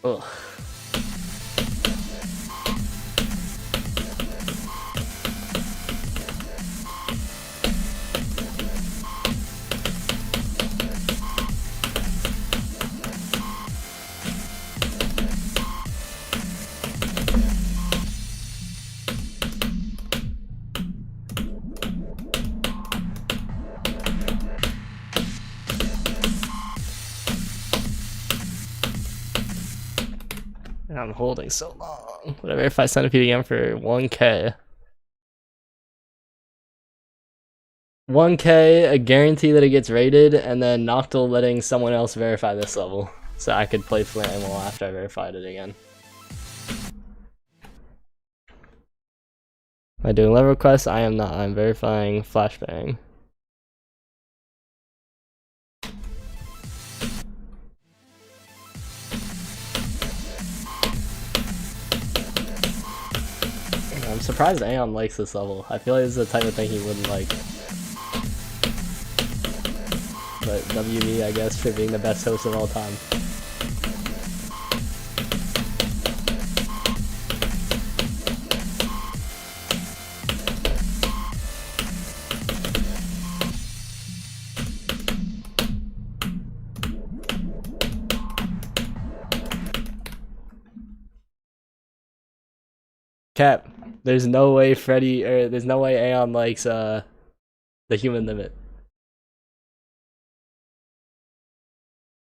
Ugh. I'm holding so long. Would I verify Centipede again for 1K? 1K, a guarantee that it gets rated, and then Noctil letting someone else verify this level. So I could play Flame Wall after I verified it again. Am I doing level requests? I am not. I'm verifying FLASHBANG. I'm surprised Aeon likes this level. I feel like this is the type of thing he wouldn't like. But WB, I guess, for being the best host of all time. Cap, there's no way there's no way Aeon likes the human limit.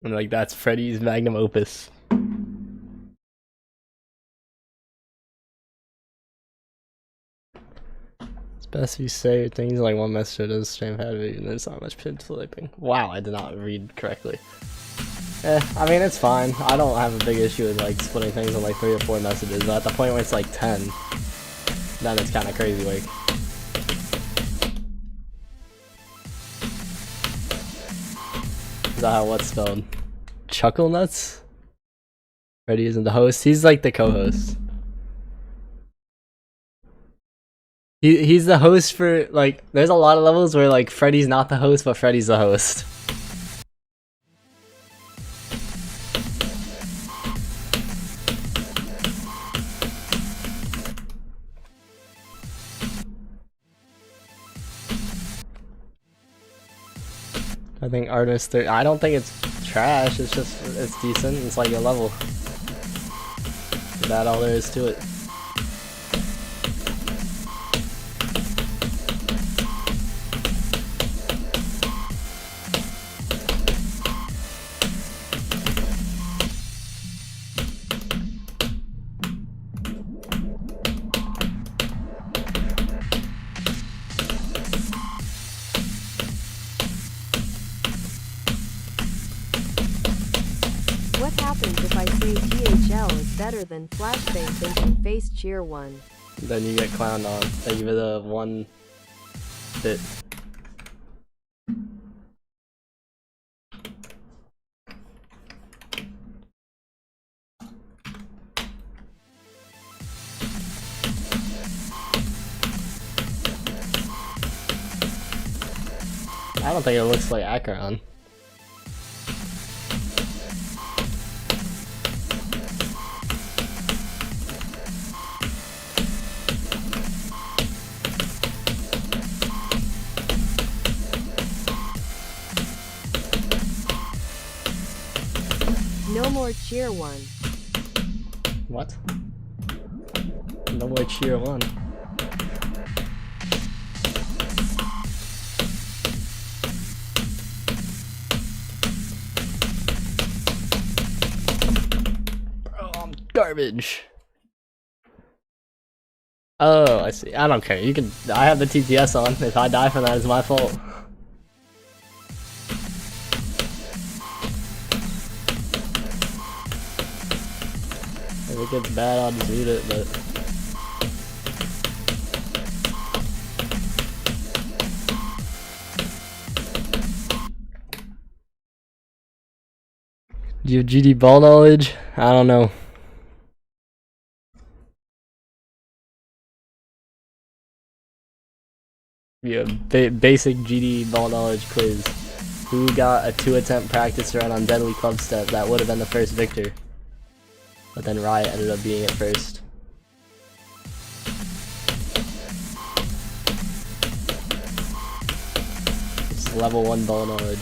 And like that's Freddy's magnum opus. It's best if you say things like one message does stream had it and there's not much pin flipping. Wow, I did not read correctly. I mean it's fine. I don't have a big issue with like splitting things in like 3 or 4 messages, but at the point where it's like 10, then it's kinda crazy like. Is that how what's spelled? Chuckle Nuts? Freddy isn't the host. He's like the co-host. He's the host for like. There's a lot of levels where like Freddy's not the host, but Freddy's the host. I think Artemis 30. I don't think it's trash. It's just it's decent. It's like a level. That's all there is to it. What happens if I say THL is better than FLASHBANG thinking face cheer 1? Then you get clowned on. Thank you for the 1 bit. I don't think it looks like Acheron. No more cheer 1. What? No more cheer 1. Bro, I'm garbage. Oh, I see. I don't care. You can. I have the TTS on. If I die for that, it's my fault. If it gets bad, I'll just mute it, but... Do you have GD ball knowledge? I don't know. Yeah, basic GD ball knowledge quiz. Who got a 2-attempt practice run on Deadly Club Step? That would have been the first victor. But then Riot ended up being it first. It's level 1 ball knowledge.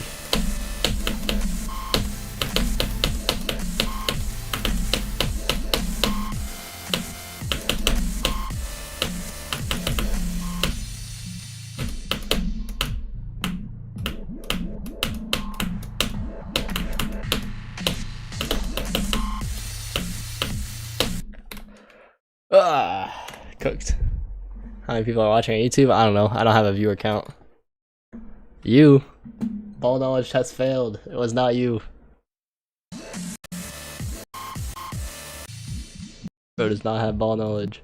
Cooked. How many people are watching on YouTube? I don't know. I don't have a viewer count. You. Ball knowledge test failed. It was not you. Bro does not have ball knowledge.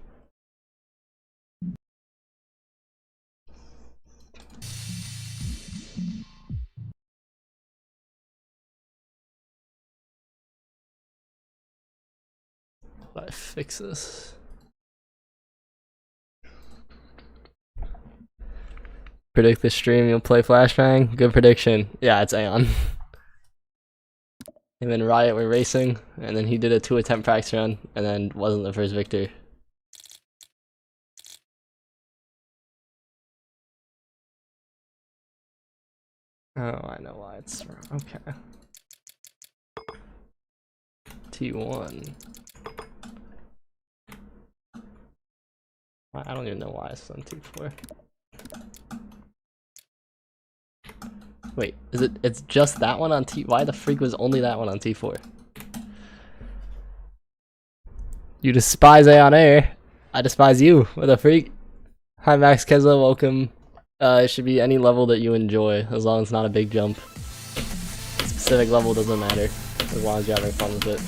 How do I fix this? Predict the stream, you'll play Flashbang? Good prediction. Yeah, it's Aeon. Him and Riot were racing, and then he did a 2-attempt practice run, and then wasn't the first victor. Oh, I know why it's wrong. Okay. T1. I don't even know why it's on T4. Wait, is it? It's just that one on T. Why the freak was only that one on T4? You despise Aeon Air. I despise you. What the freak? Hi Max Kesla, welcome. It should be any level that you enjoy, as long as it's not a big jump. Specific level doesn't matter, as long as you're having fun with it.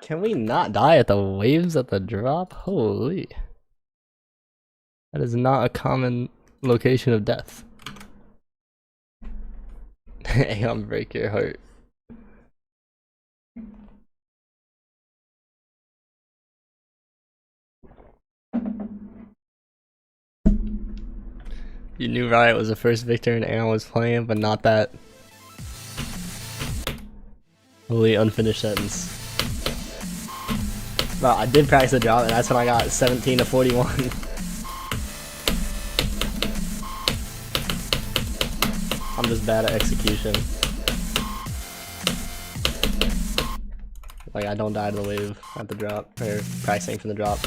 Can we not die at the waves at the drop? Holy. That is not a common location of death. Aeon, break your heart. You knew Riot was the first victor and Aeon was playing, but not that. Holy unfinished sentence. Well, I did practice the drop, and that's when I got 17 to 41. I'm just bad at execution. Like, I don't die to the wave at the drop, or practicing from the drop.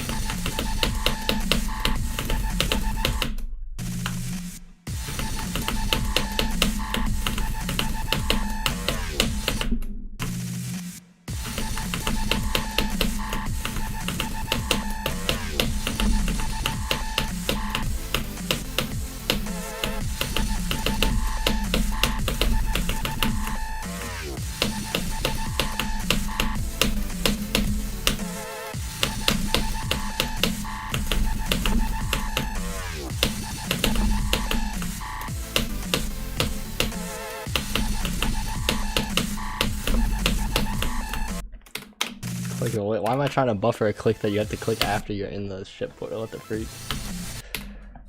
Why am I trying to buffer a click that you have to click after you're in the ship portal? What the freak?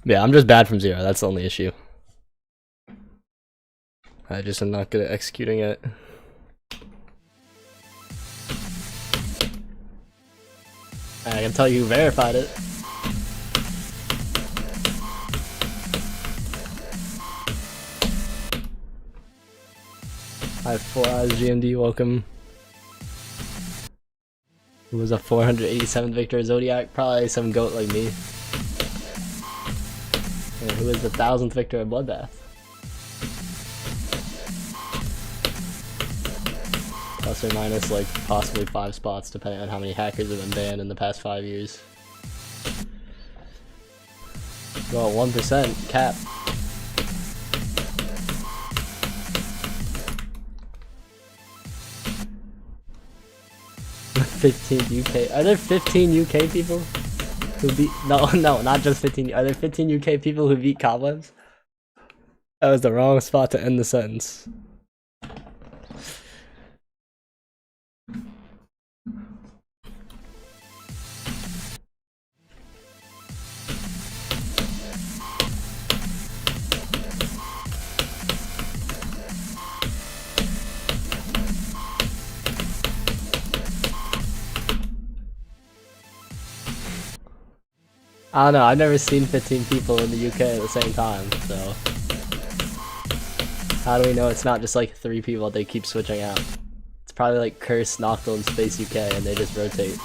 Yeah, I'm just bad from zero. That's the only issue. I just am not good at executing it. I can tell you who verified it. Hi, 4 Eyes GMD, welcome. Who was a 487 victor Zodiac? Probably some goat like me. And who was the 1000th victor of Bloodbath? Plus or minus like possibly 5 spots depending on how many hackers have been banned in the past 5 years. Well, 1% cap. 15 UK. Are there 15 UK people who beat? No, not just 15. Are there 15 UK people who beat Cobwebs? That was the wrong spot to end the sentence. I don't know, I've never seen 15 people in the UK at the same time, so how do we know it's not just like 3 people they keep switching out? It's probably like Curse, Noctil, and Space UK, and they just rotate.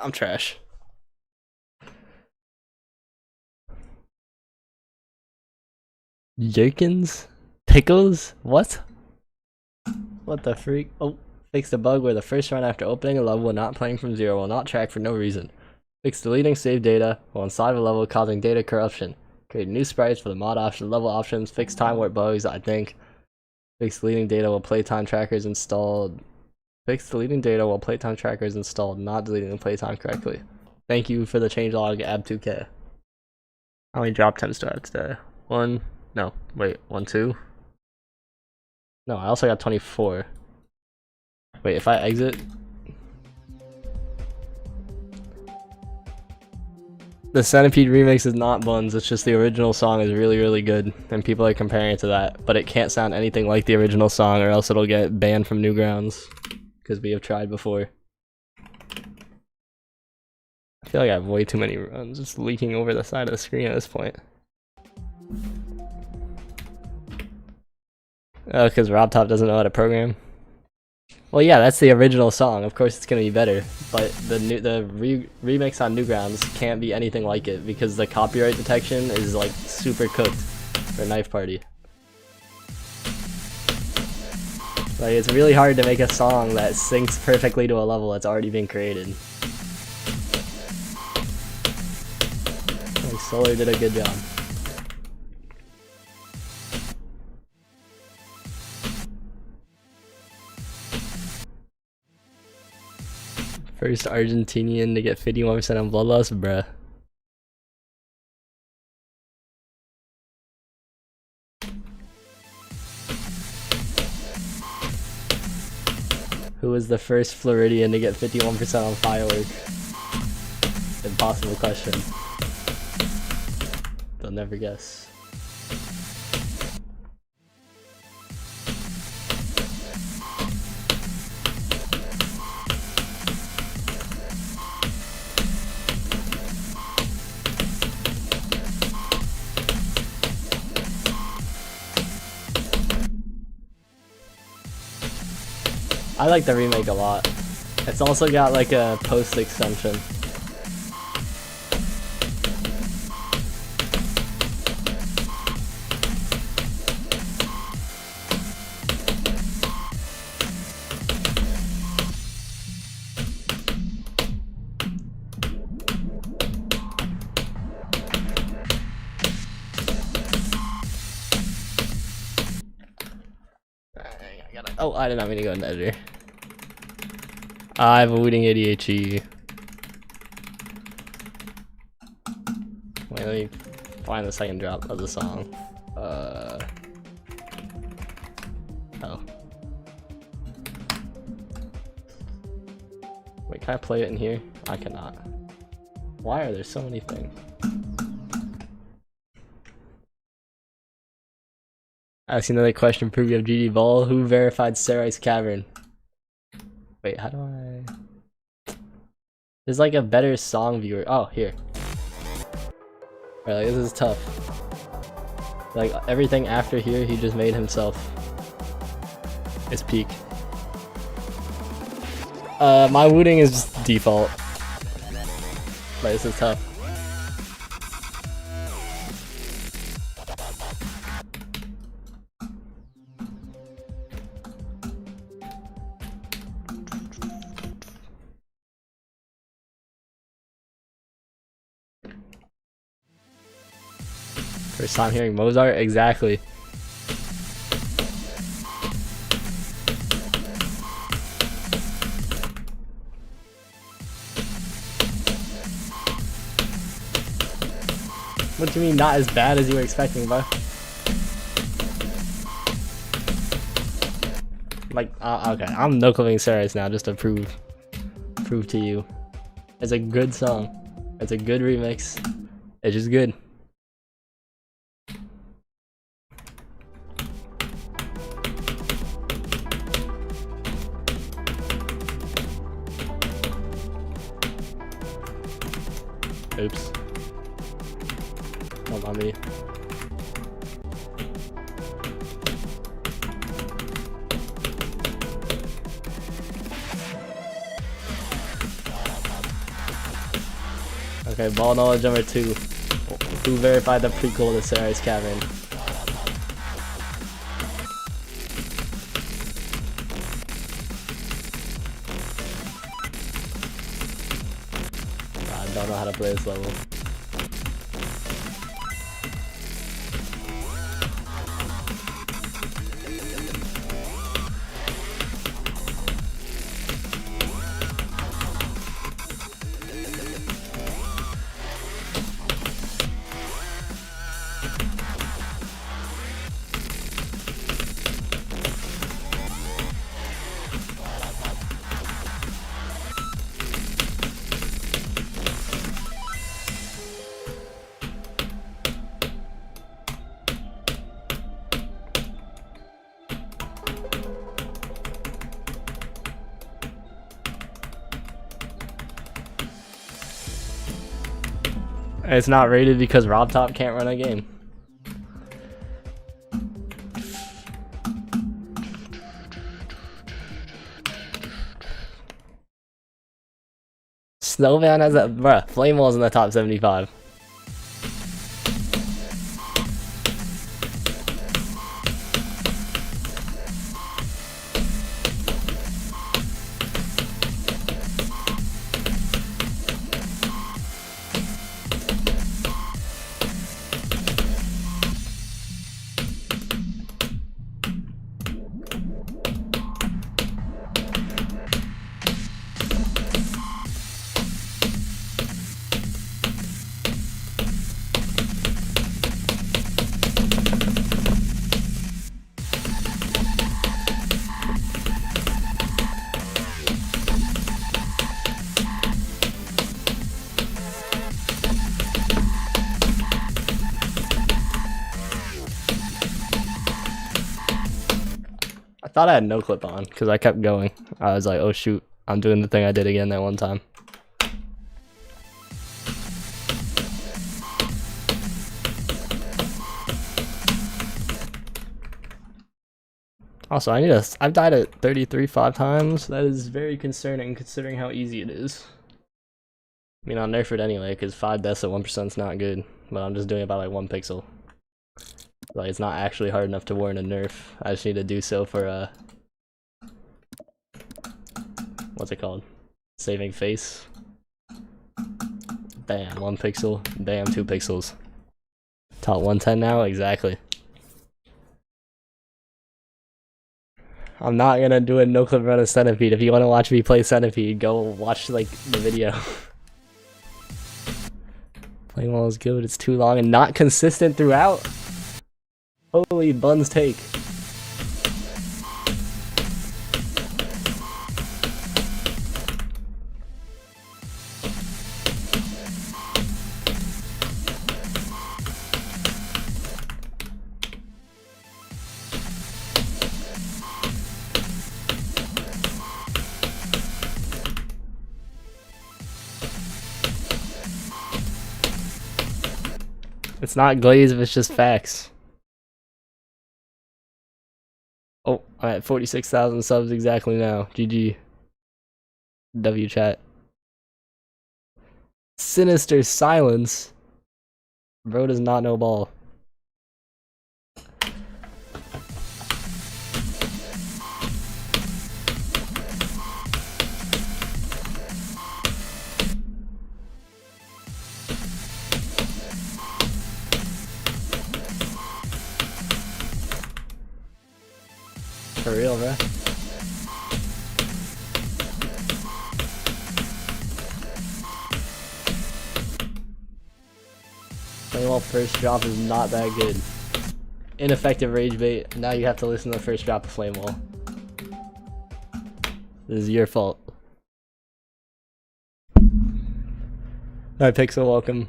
I'm trash. Jerkins? Pickles? What? What the freak? Oh, fix the bug where the first run after opening a level not playing from zero will not track for no reason. Fix deleting saved data while inside of a level causing data corruption. Create new sprites for the mod option, level options, fix time warp bugs, I think. Fix deleting data while playtime trackers installed. Fix deleting data while playtime trackers installed, not deleting the playtime correctly. Thank you for the changelog, ab2k. How many drop attempts do I have today? 1, no, wait, 1, 2? No, I also got 24. Wait, if I exit... The Centipede remix is not buns, it's just the original song is really, really good, and people are comparing it to that, but it can't sound anything like the original song or else it'll get banned from Newgrounds, because we have tried before. I feel like I have way too many runs just leaking over the side of the screen at this point. Oh, because RobTop doesn't know how to program. Well, yeah, that's the original song. Of course, it's gonna be better. But the remix on Newgrounds can't be anything like it because the copyright detection is like super cooked for Knife Party. Like, it's really hard to make a song that syncs perfectly to a level that's already been created. Like, Solar did a good job. First Argentinian to get 51% on Bloodlust, bruh. Who was the first Floridian to get 51% on Firework? Impossible question. They'll never guess. I like the remake a lot. It's also got like a post extension. Oh, I did not mean to go in the editor. I have a wooting ADHD. Wait, let me find the second drop of the song. Oh. Wait, can I play it in here? I cannot. Why are there so many things? I see another question. Prove you have GD Ball. Who verified Sarai's Cavern? Wait, how do I? There's like a better song viewer. Oh, here. Alright, like, this is tough. Like everything after here, he just made himself. It's peak. My wooting is just default. But this is tough. First time hearing Mozart? Exactly. What do you mean not as bad as you were expecting, bro? Like, okay, I'm no-clipping Saris now just to prove to you. It's a good song. It's a good remix. It's just good. Oops. Not on me. Okay, ball knowledge number 2. Who verified the prequel to Sarai's Cavern? I don't know how to play this level. It's not rated because RobTop can't run a game. Snowman has a bruh. Flame Wall's in the top 75. I thought I had no clip on because I kept going. I was like, oh shoot, I'm doing the thing I did again that one time. Also, I've died at 33 5 times. That is very concerning considering how easy it is. I mean, I'll nerf it anyway because 5 deaths at 1% is not good, but I'm just doing it by like 1 pixel. Like, it's not actually hard enough to warrant a nerf. I just need to do so for, what's it called? Saving face. Bam, 1 pixel. Bam, 2 pixels. Top 110 now? Exactly. I'm not gonna do a no-clip run of Centipede. If you want to watch me play Centipede, go watch, like, the video. Playing Wall is good, but it's too long and not consistent throughout. Holy buns take. It's not glaze if it's just facts. Oh, I'm at 46,000 subs exactly now. GG. W chat. Sinister silence. Bro does not know ball. For real, bro. Well, first drop is not that good. Ineffective rage bait. Now you have to listen to the first drop of Flame Wall. This is your fault. Alright, Pixel, welcome.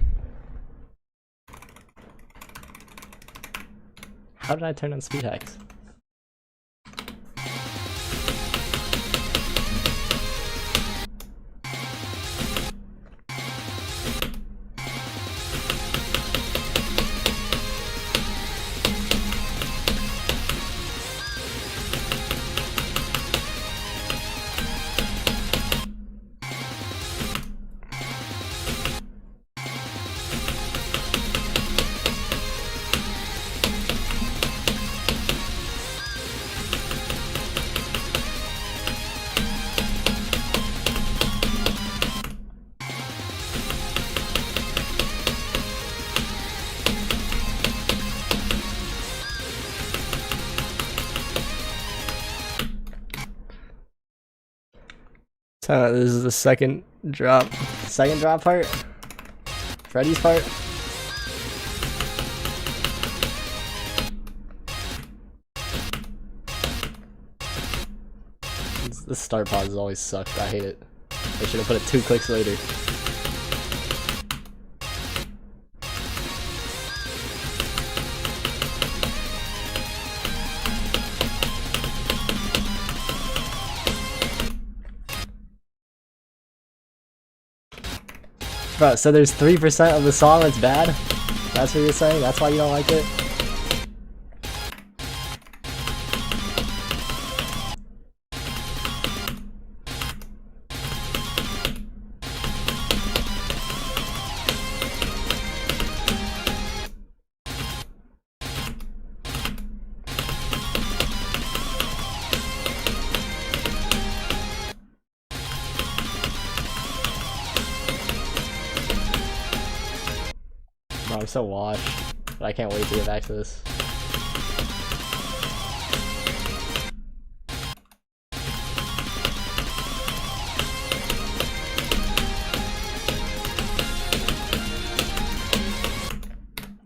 How did I turn on speed hacks? This is the second drop part? Freddy's part? The start pause always sucked, I hate it. They should have put it 2 clicks later. Bro, so there's 3% of the song that's bad? That's what you're saying? That's why you don't like it? Bro, I'm so washed, but I can't wait to get back to this.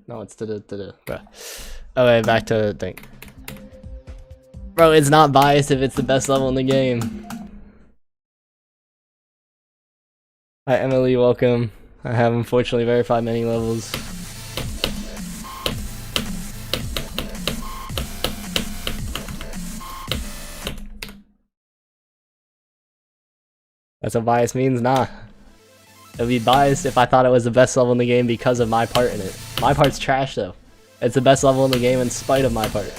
No, it's bro. Okay, back to the thing. Bro, it's not biased if it's the best level in the game. Hi Emily, welcome. I have unfortunately verified many levels. That's what bias means? Nah. It'd be biased if I thought it was the best level in the game because of my part in it. My part's trash though. It's the best level in the game in spite of my part.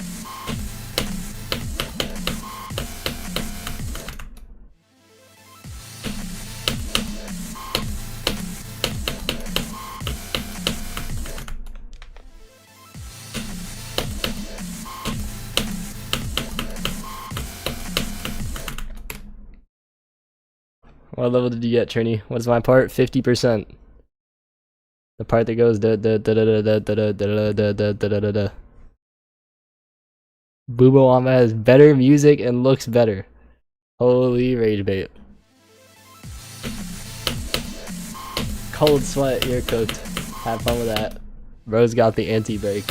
What level did you get, Trini? What's my part? 50%. The part that goes da da da da da da da da da da da da da. Boobo Wamba has better music and looks better. Holy rage bait. Cold sweat, you're cooked. Have fun with that. Bro's got the anti-break.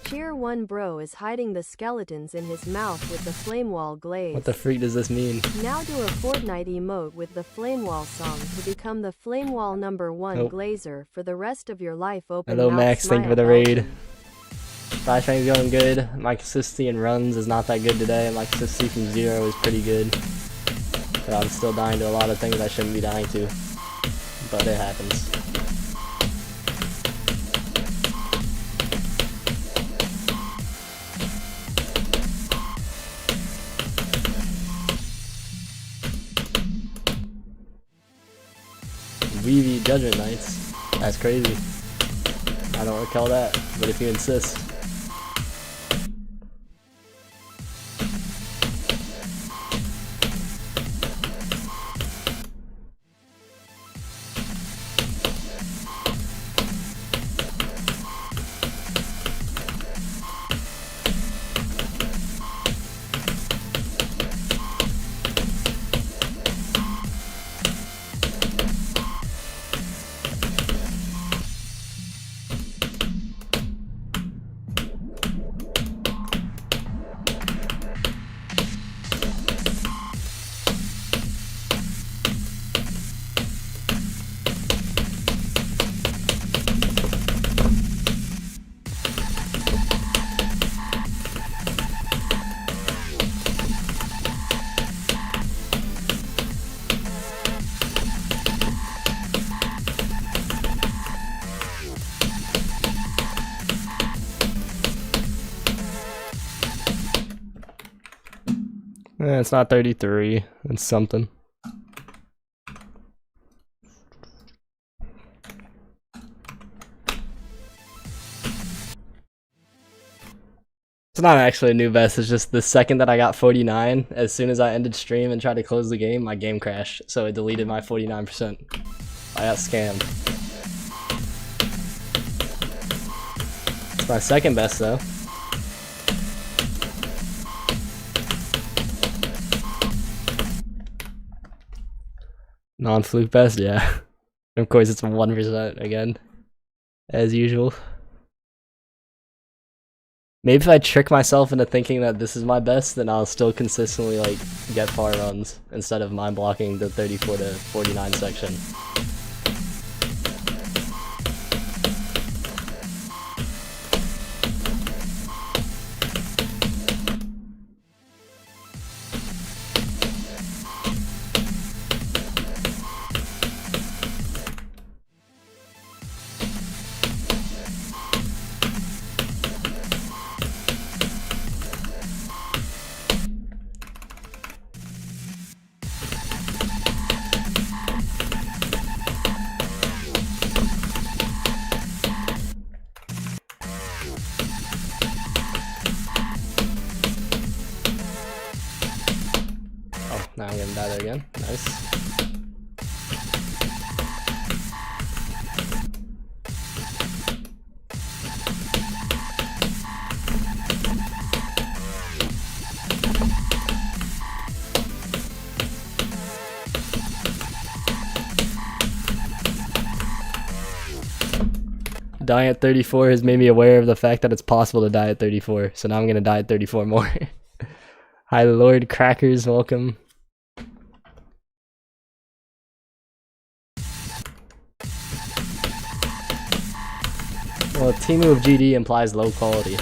Tier 1 bro is hiding the skeletons in his mouth with the flame wall glaze. What the freak does this mean? Now do a Fortnite emote with the flame wall song to become the flame wall #1 glazer for the rest of your life. Open Hello mouth Max, thank you for the smile raid. button. Flashbang's going good. My consistency in runs is not that good today. My consistency from 0 is pretty good. So I'm still dying to a lot of things I shouldn't be dying to. But it happens. Weavy Judgment Knights. That's crazy. I don't recall that, but if you insist. It's not 33. It's something. It's not actually a new vest. It's just the second that I got 49, as soon as I ended stream and tried to close the game, my game crashed. So it deleted my 49%. I got scammed. It's my second best though. Non-fluke best, yeah. Of course it's 1% again, as usual. Maybe if I trick myself into thinking that this is my best, then I'll still consistently like get far runs instead of mind blocking the 34 to 49 section. Now I'm gonna die there again. Nice. Dying at 34 has made me aware of the fact that it's possible to die at 34, so now I'm gonna die at 34 more. Hi Lord Crackers, welcome. Well, Timu of GD implies low quality.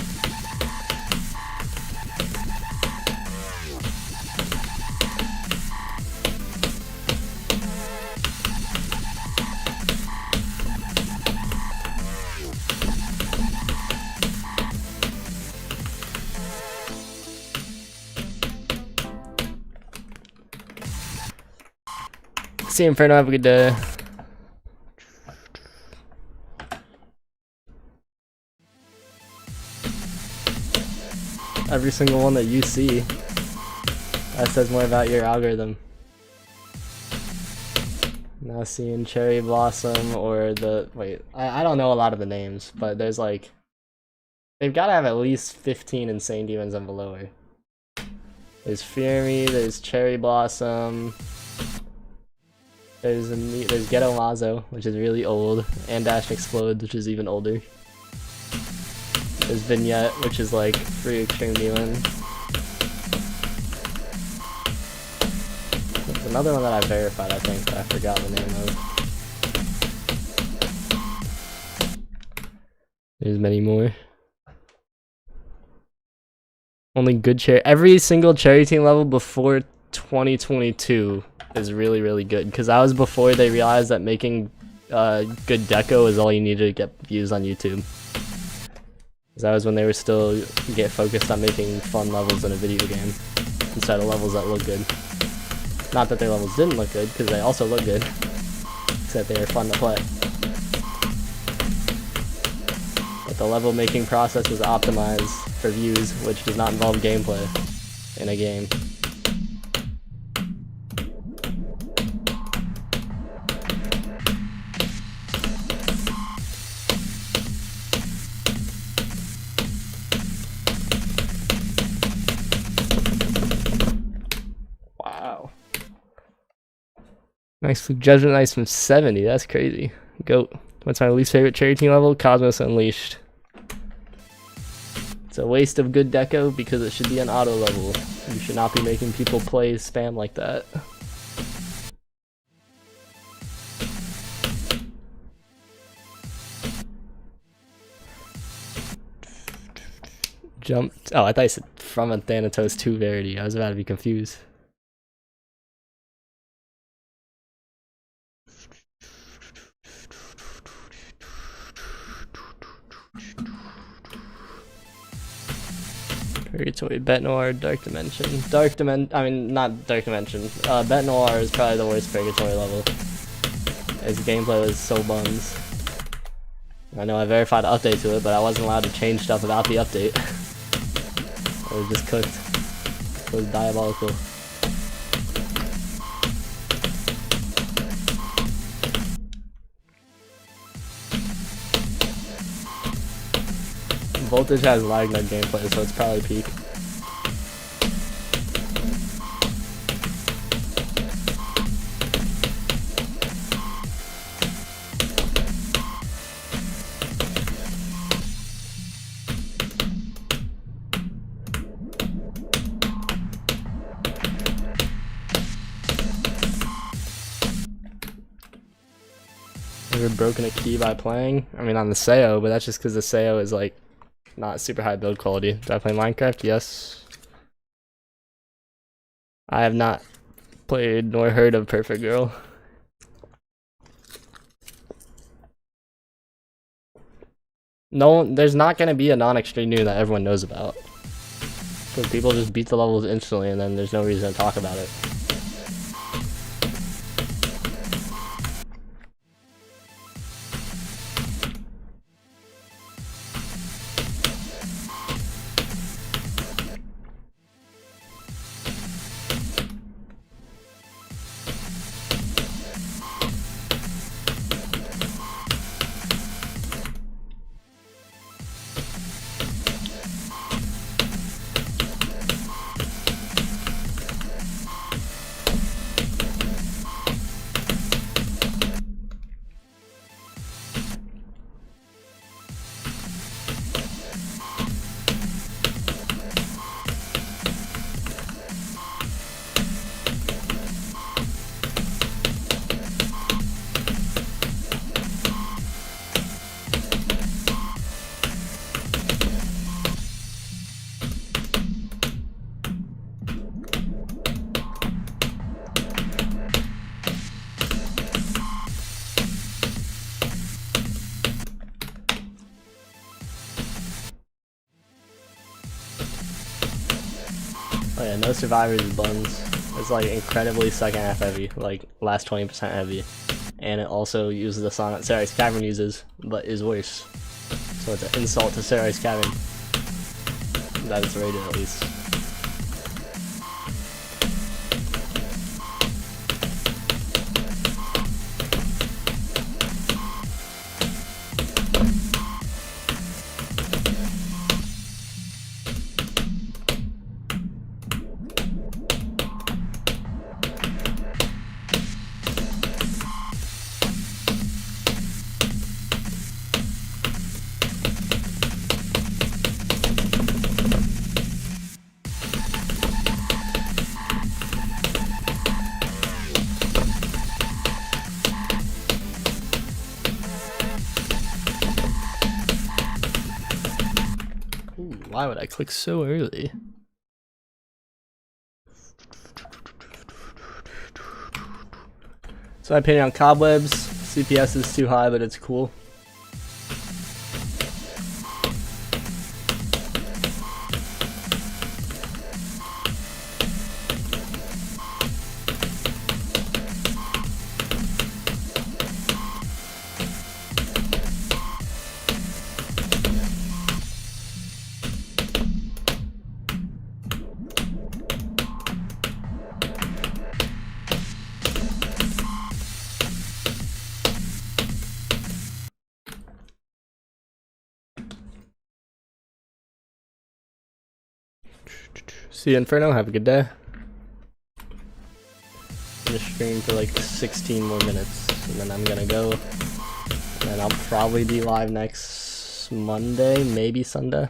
See you, Inferno. Have a good day. Every single one that you see, that says more about your algorithm. Now seeing Cherry Blossom or the wait, I don't know a lot of the names, but there's like they've got to have at least 15 insane demons and below her. There's Fear Me, there's Cherry Blossom, there's Ghetto Mazo, which is really old, and Dash Explode, which is even older. There's Vignette, which is like free extreme demon. There's another one that I verified, I think, but I forgot the name of. There's many more. Only good cherry. Every single cherry team level before 2022 is really, really good, because that was before they realized that making good deco is all you needed to get views on YouTube. That was when they were still get focused on making fun levels in a video game instead of levels that look good. Not that their levels didn't look good, because they also look good, except they were fun to play. But the level making process was optimized for views, which does not involve gameplay in a game. Wow. Nice Fluke Judgment Ice from 70, that's crazy. GOAT. What's my least favorite cherry team level? Cosmos Unleashed. It's a waste of good deco because it should be an auto level. You should not be making people play spam like that. Jumped. Oh, I thought you said from a Thanatos 2 Verity. I was about to be confused. Purgatory, Bet Noir, Dark Dimension. I mean, not Dark Dimension. Bet Noir is probably the worst Purgatory level. His gameplay was so buns. I know I verified the update to it, but I wasn't allowed to change stuff about the update. It was just cooked. It was diabolical. Voltage has lag nut gameplay, so it's probably peak. Ever broken a key by playing? I mean, on the Sayo, but that's just because the Sayo is like not super high build quality. Do I play Minecraft? Yes. I have not played nor heard of Perfect Girl. No, there's not gonna be a non-extreme new that everyone knows about. So people just beat the levels instantly and then there's no reason to talk about it. Oh yeah, no survivors is buns. It's like incredibly second half heavy, like last 20% heavy. And it also uses the song that Sarah's Cavern uses, but is worse. So it's an insult to Sarah's Cavern. That is rated at least. Why would I click so early? So my opinion on Cobwebs, CPS is too high, but it's cool. See you, Inferno. Have a good day. I'm gonna stream for like 16 more minutes, and then I'm gonna go. And I'll probably be live next Monday, maybe Sunday.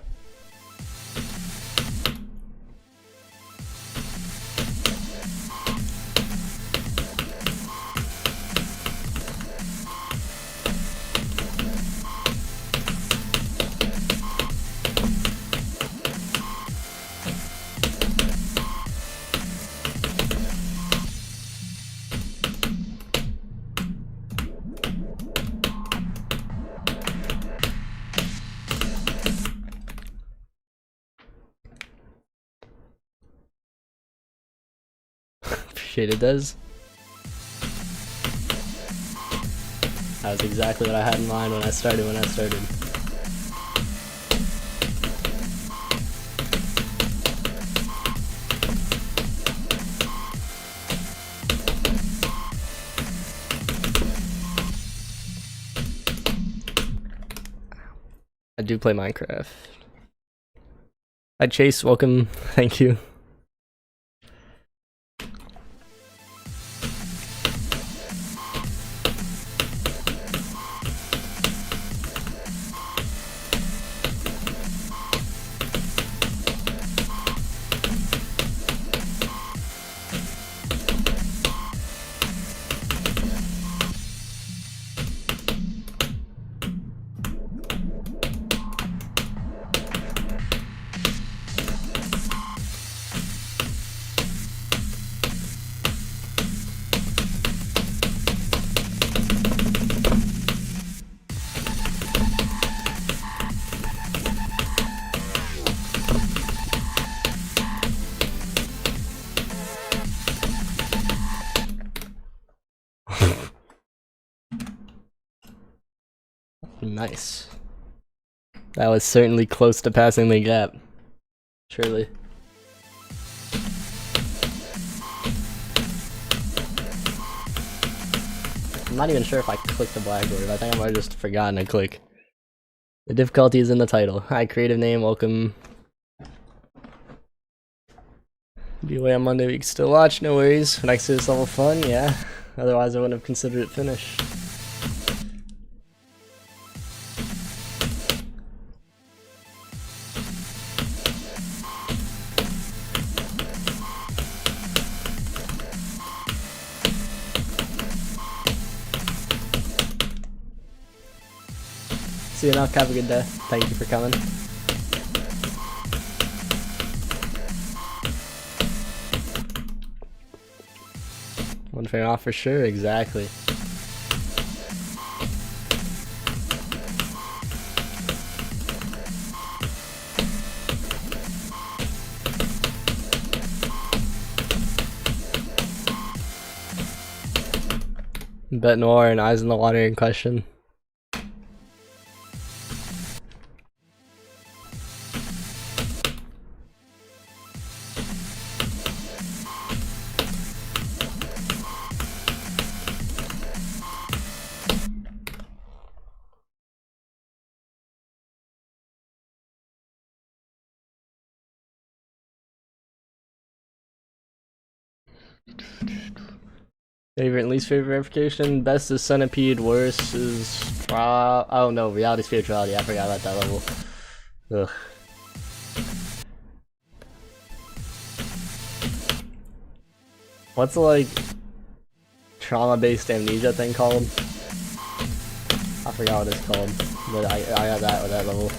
Appreciate it, Des. That was exactly what I had in mind when I started. I do play Minecraft. Hi Chase, welcome. Thank you. Nice. That was certainly close to passing the gap. Surely. I'm not even sure if I clicked the blackboard. I think I might have just forgotten to click. The difficulty is in the title. Hi, creative name, welcome. Be away on Monday, we can still watch, no worries. Next to this level fun, yeah. Otherwise I wouldn't have considered it finished. See you now, have a good day. Thank you for coming. One thing off for sure, exactly. Bet Noir and Eyes in the Water in question. Favorite and least favorite verification. Best is Centipede, worst is oh no, Reality Spirituality, I forgot about that level. Ugh. What's the like trauma-based amnesia thing called? I forgot what it's called, but I got that with that level.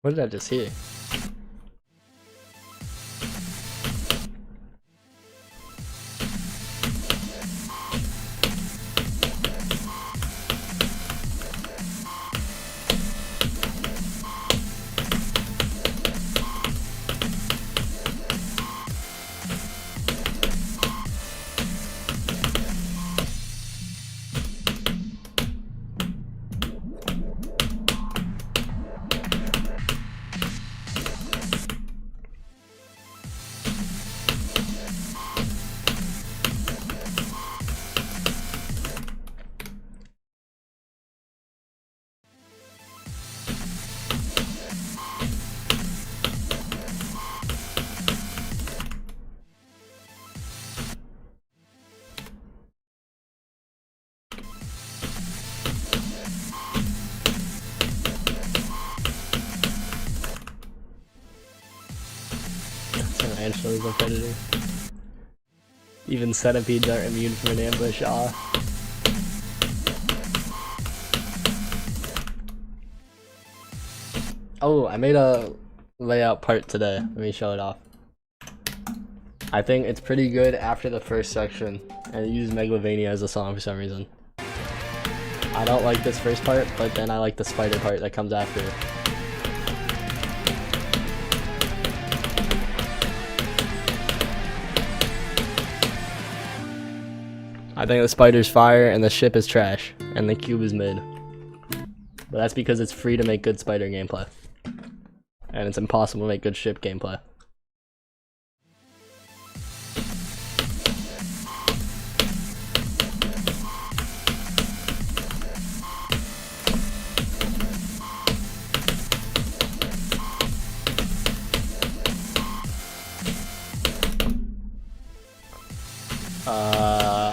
What did I just hear? Tarantulas a predator. Even centipedes aren't immune from an ambush. Oh, I made a layout part today. Let me show it off. I think it's pretty good after the first section, and it uses Megalovania as a song for some reason. I don't like this first part, but then I like the spider part that comes after. I think the spider's fire and the ship is trash, and the cube is mid. But that's because it's free to make good spider gameplay. And it's impossible to make good ship gameplay.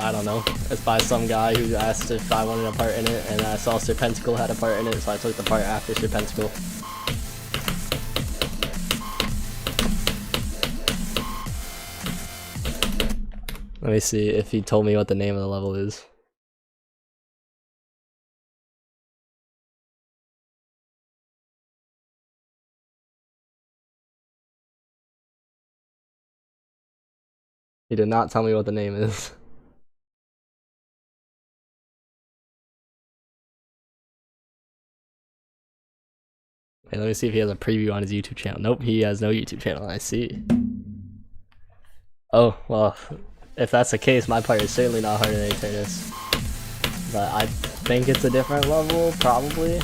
I don't know. It's by some guy who asked if I wanted a part in it, and I saw Serpenticle had a part in it, so I took the part after Serpenticle. Let me see if he told me what the name of the level is. He did not tell me what the name is. Okay, let me see if he has a preview on his YouTube channel. Nope, he has no YouTube channel. I see. Oh, well, if that's the case, my part is certainly not harder than Eternus. But I think it's a different level, probably.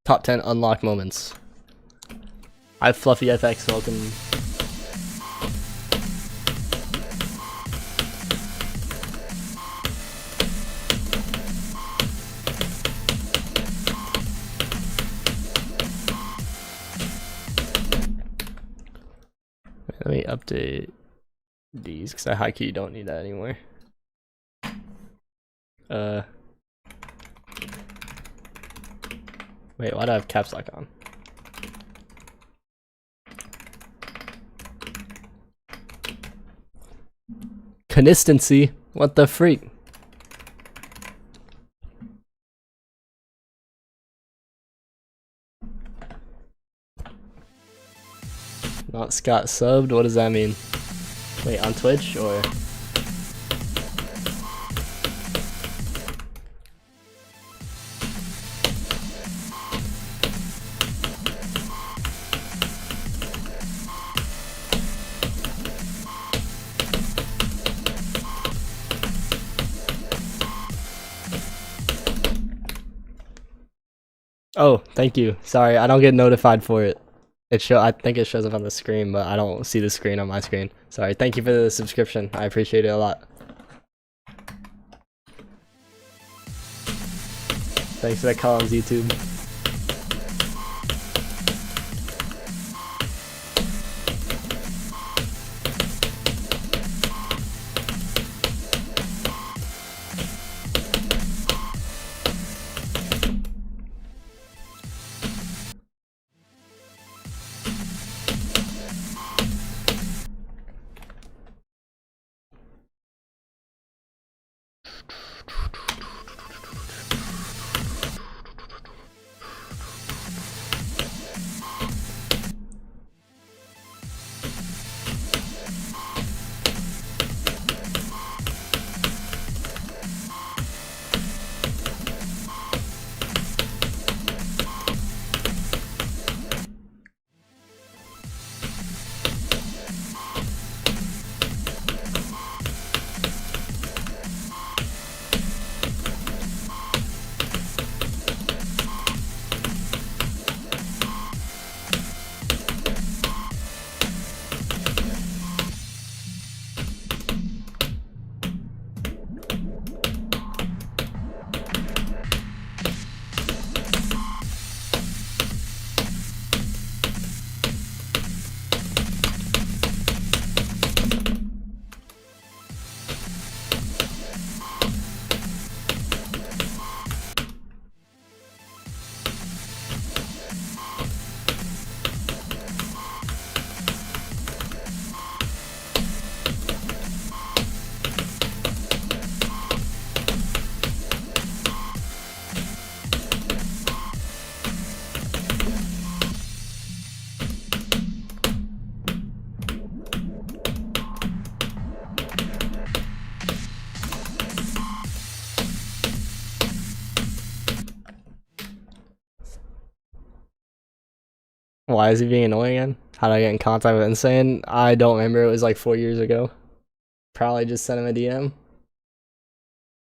Top 10 unlocked moments. Hi Fluffy FX, welcome. Let me update these because I high key don't need that anymore. Wait, why do I have caps lock on? Consistency? What the freak? Not Scott subbed? What does that mean? Wait, on Twitch or? Oh, thank you. Sorry, I don't get notified for it. I think it shows up on the screen, but I don't see the screen on my screen. Sorry. Thank you for the subscription. I appreciate it a lot. Thanks for the columns, YouTube. Why is he being annoying again? How did I get in contact with Insane? I don't remember. It was like 4 years ago. Probably just sent him a DM.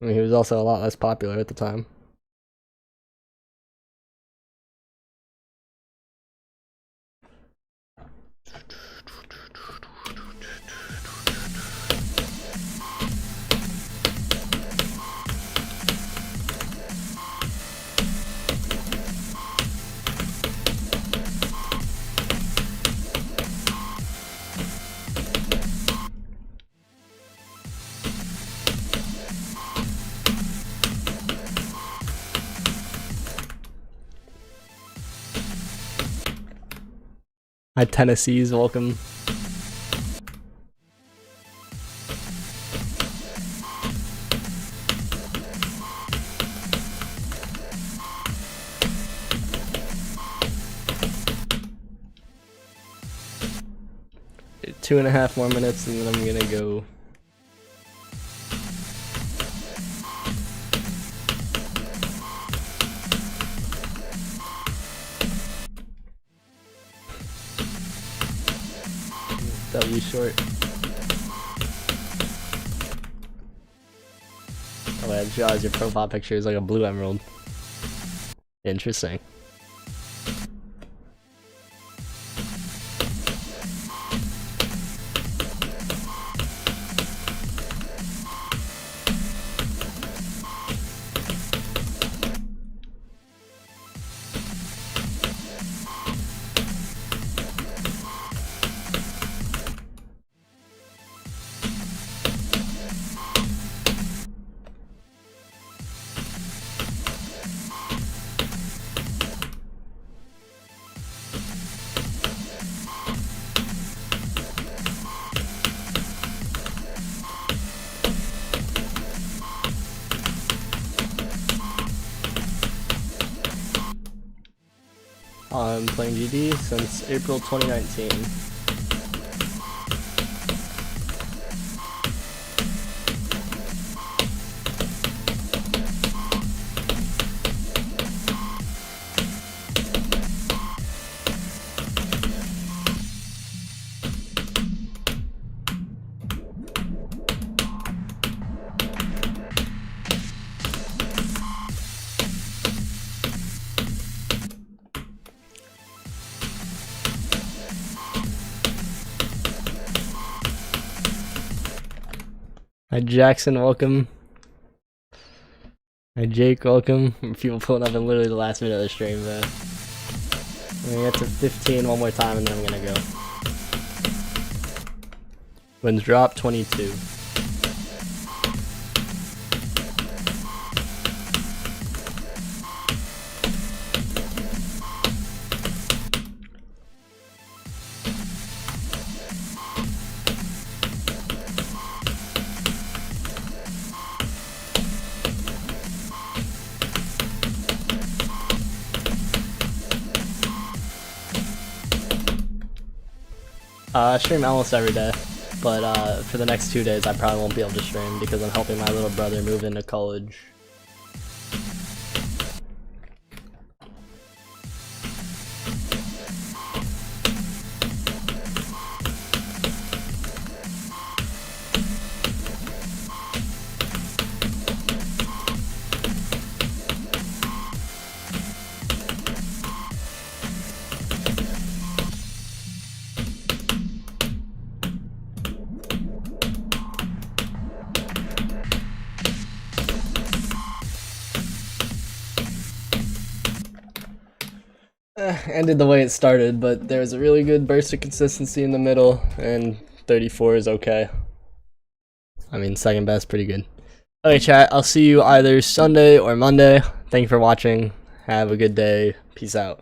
I mean, he was also a lot less popular at the time. Hi, Tennessee's welcome. Two and a half more minutes and then I'm gonna go. W short. Oh, I just realized your profile picture is like a blue emerald. Interesting. I'm playing GD since April 2019. Hi Jackson, welcome. Hi Jake, welcome. People pulling up in literally the last minute of the stream, but I'm gonna get to 15 one more time and then I'm gonna go. Wins drop 22. I stream almost every day, but for the next 2 days I probably won't be able to stream because I'm helping my little brother move into college. Ended the way it started, but there was a really good burst of consistency in the middle, and 34 is okay. I mean, second best, pretty good. Okay, chat, I'll see you either Sunday or Monday. Thank you for watching. Have a good day. Peace out.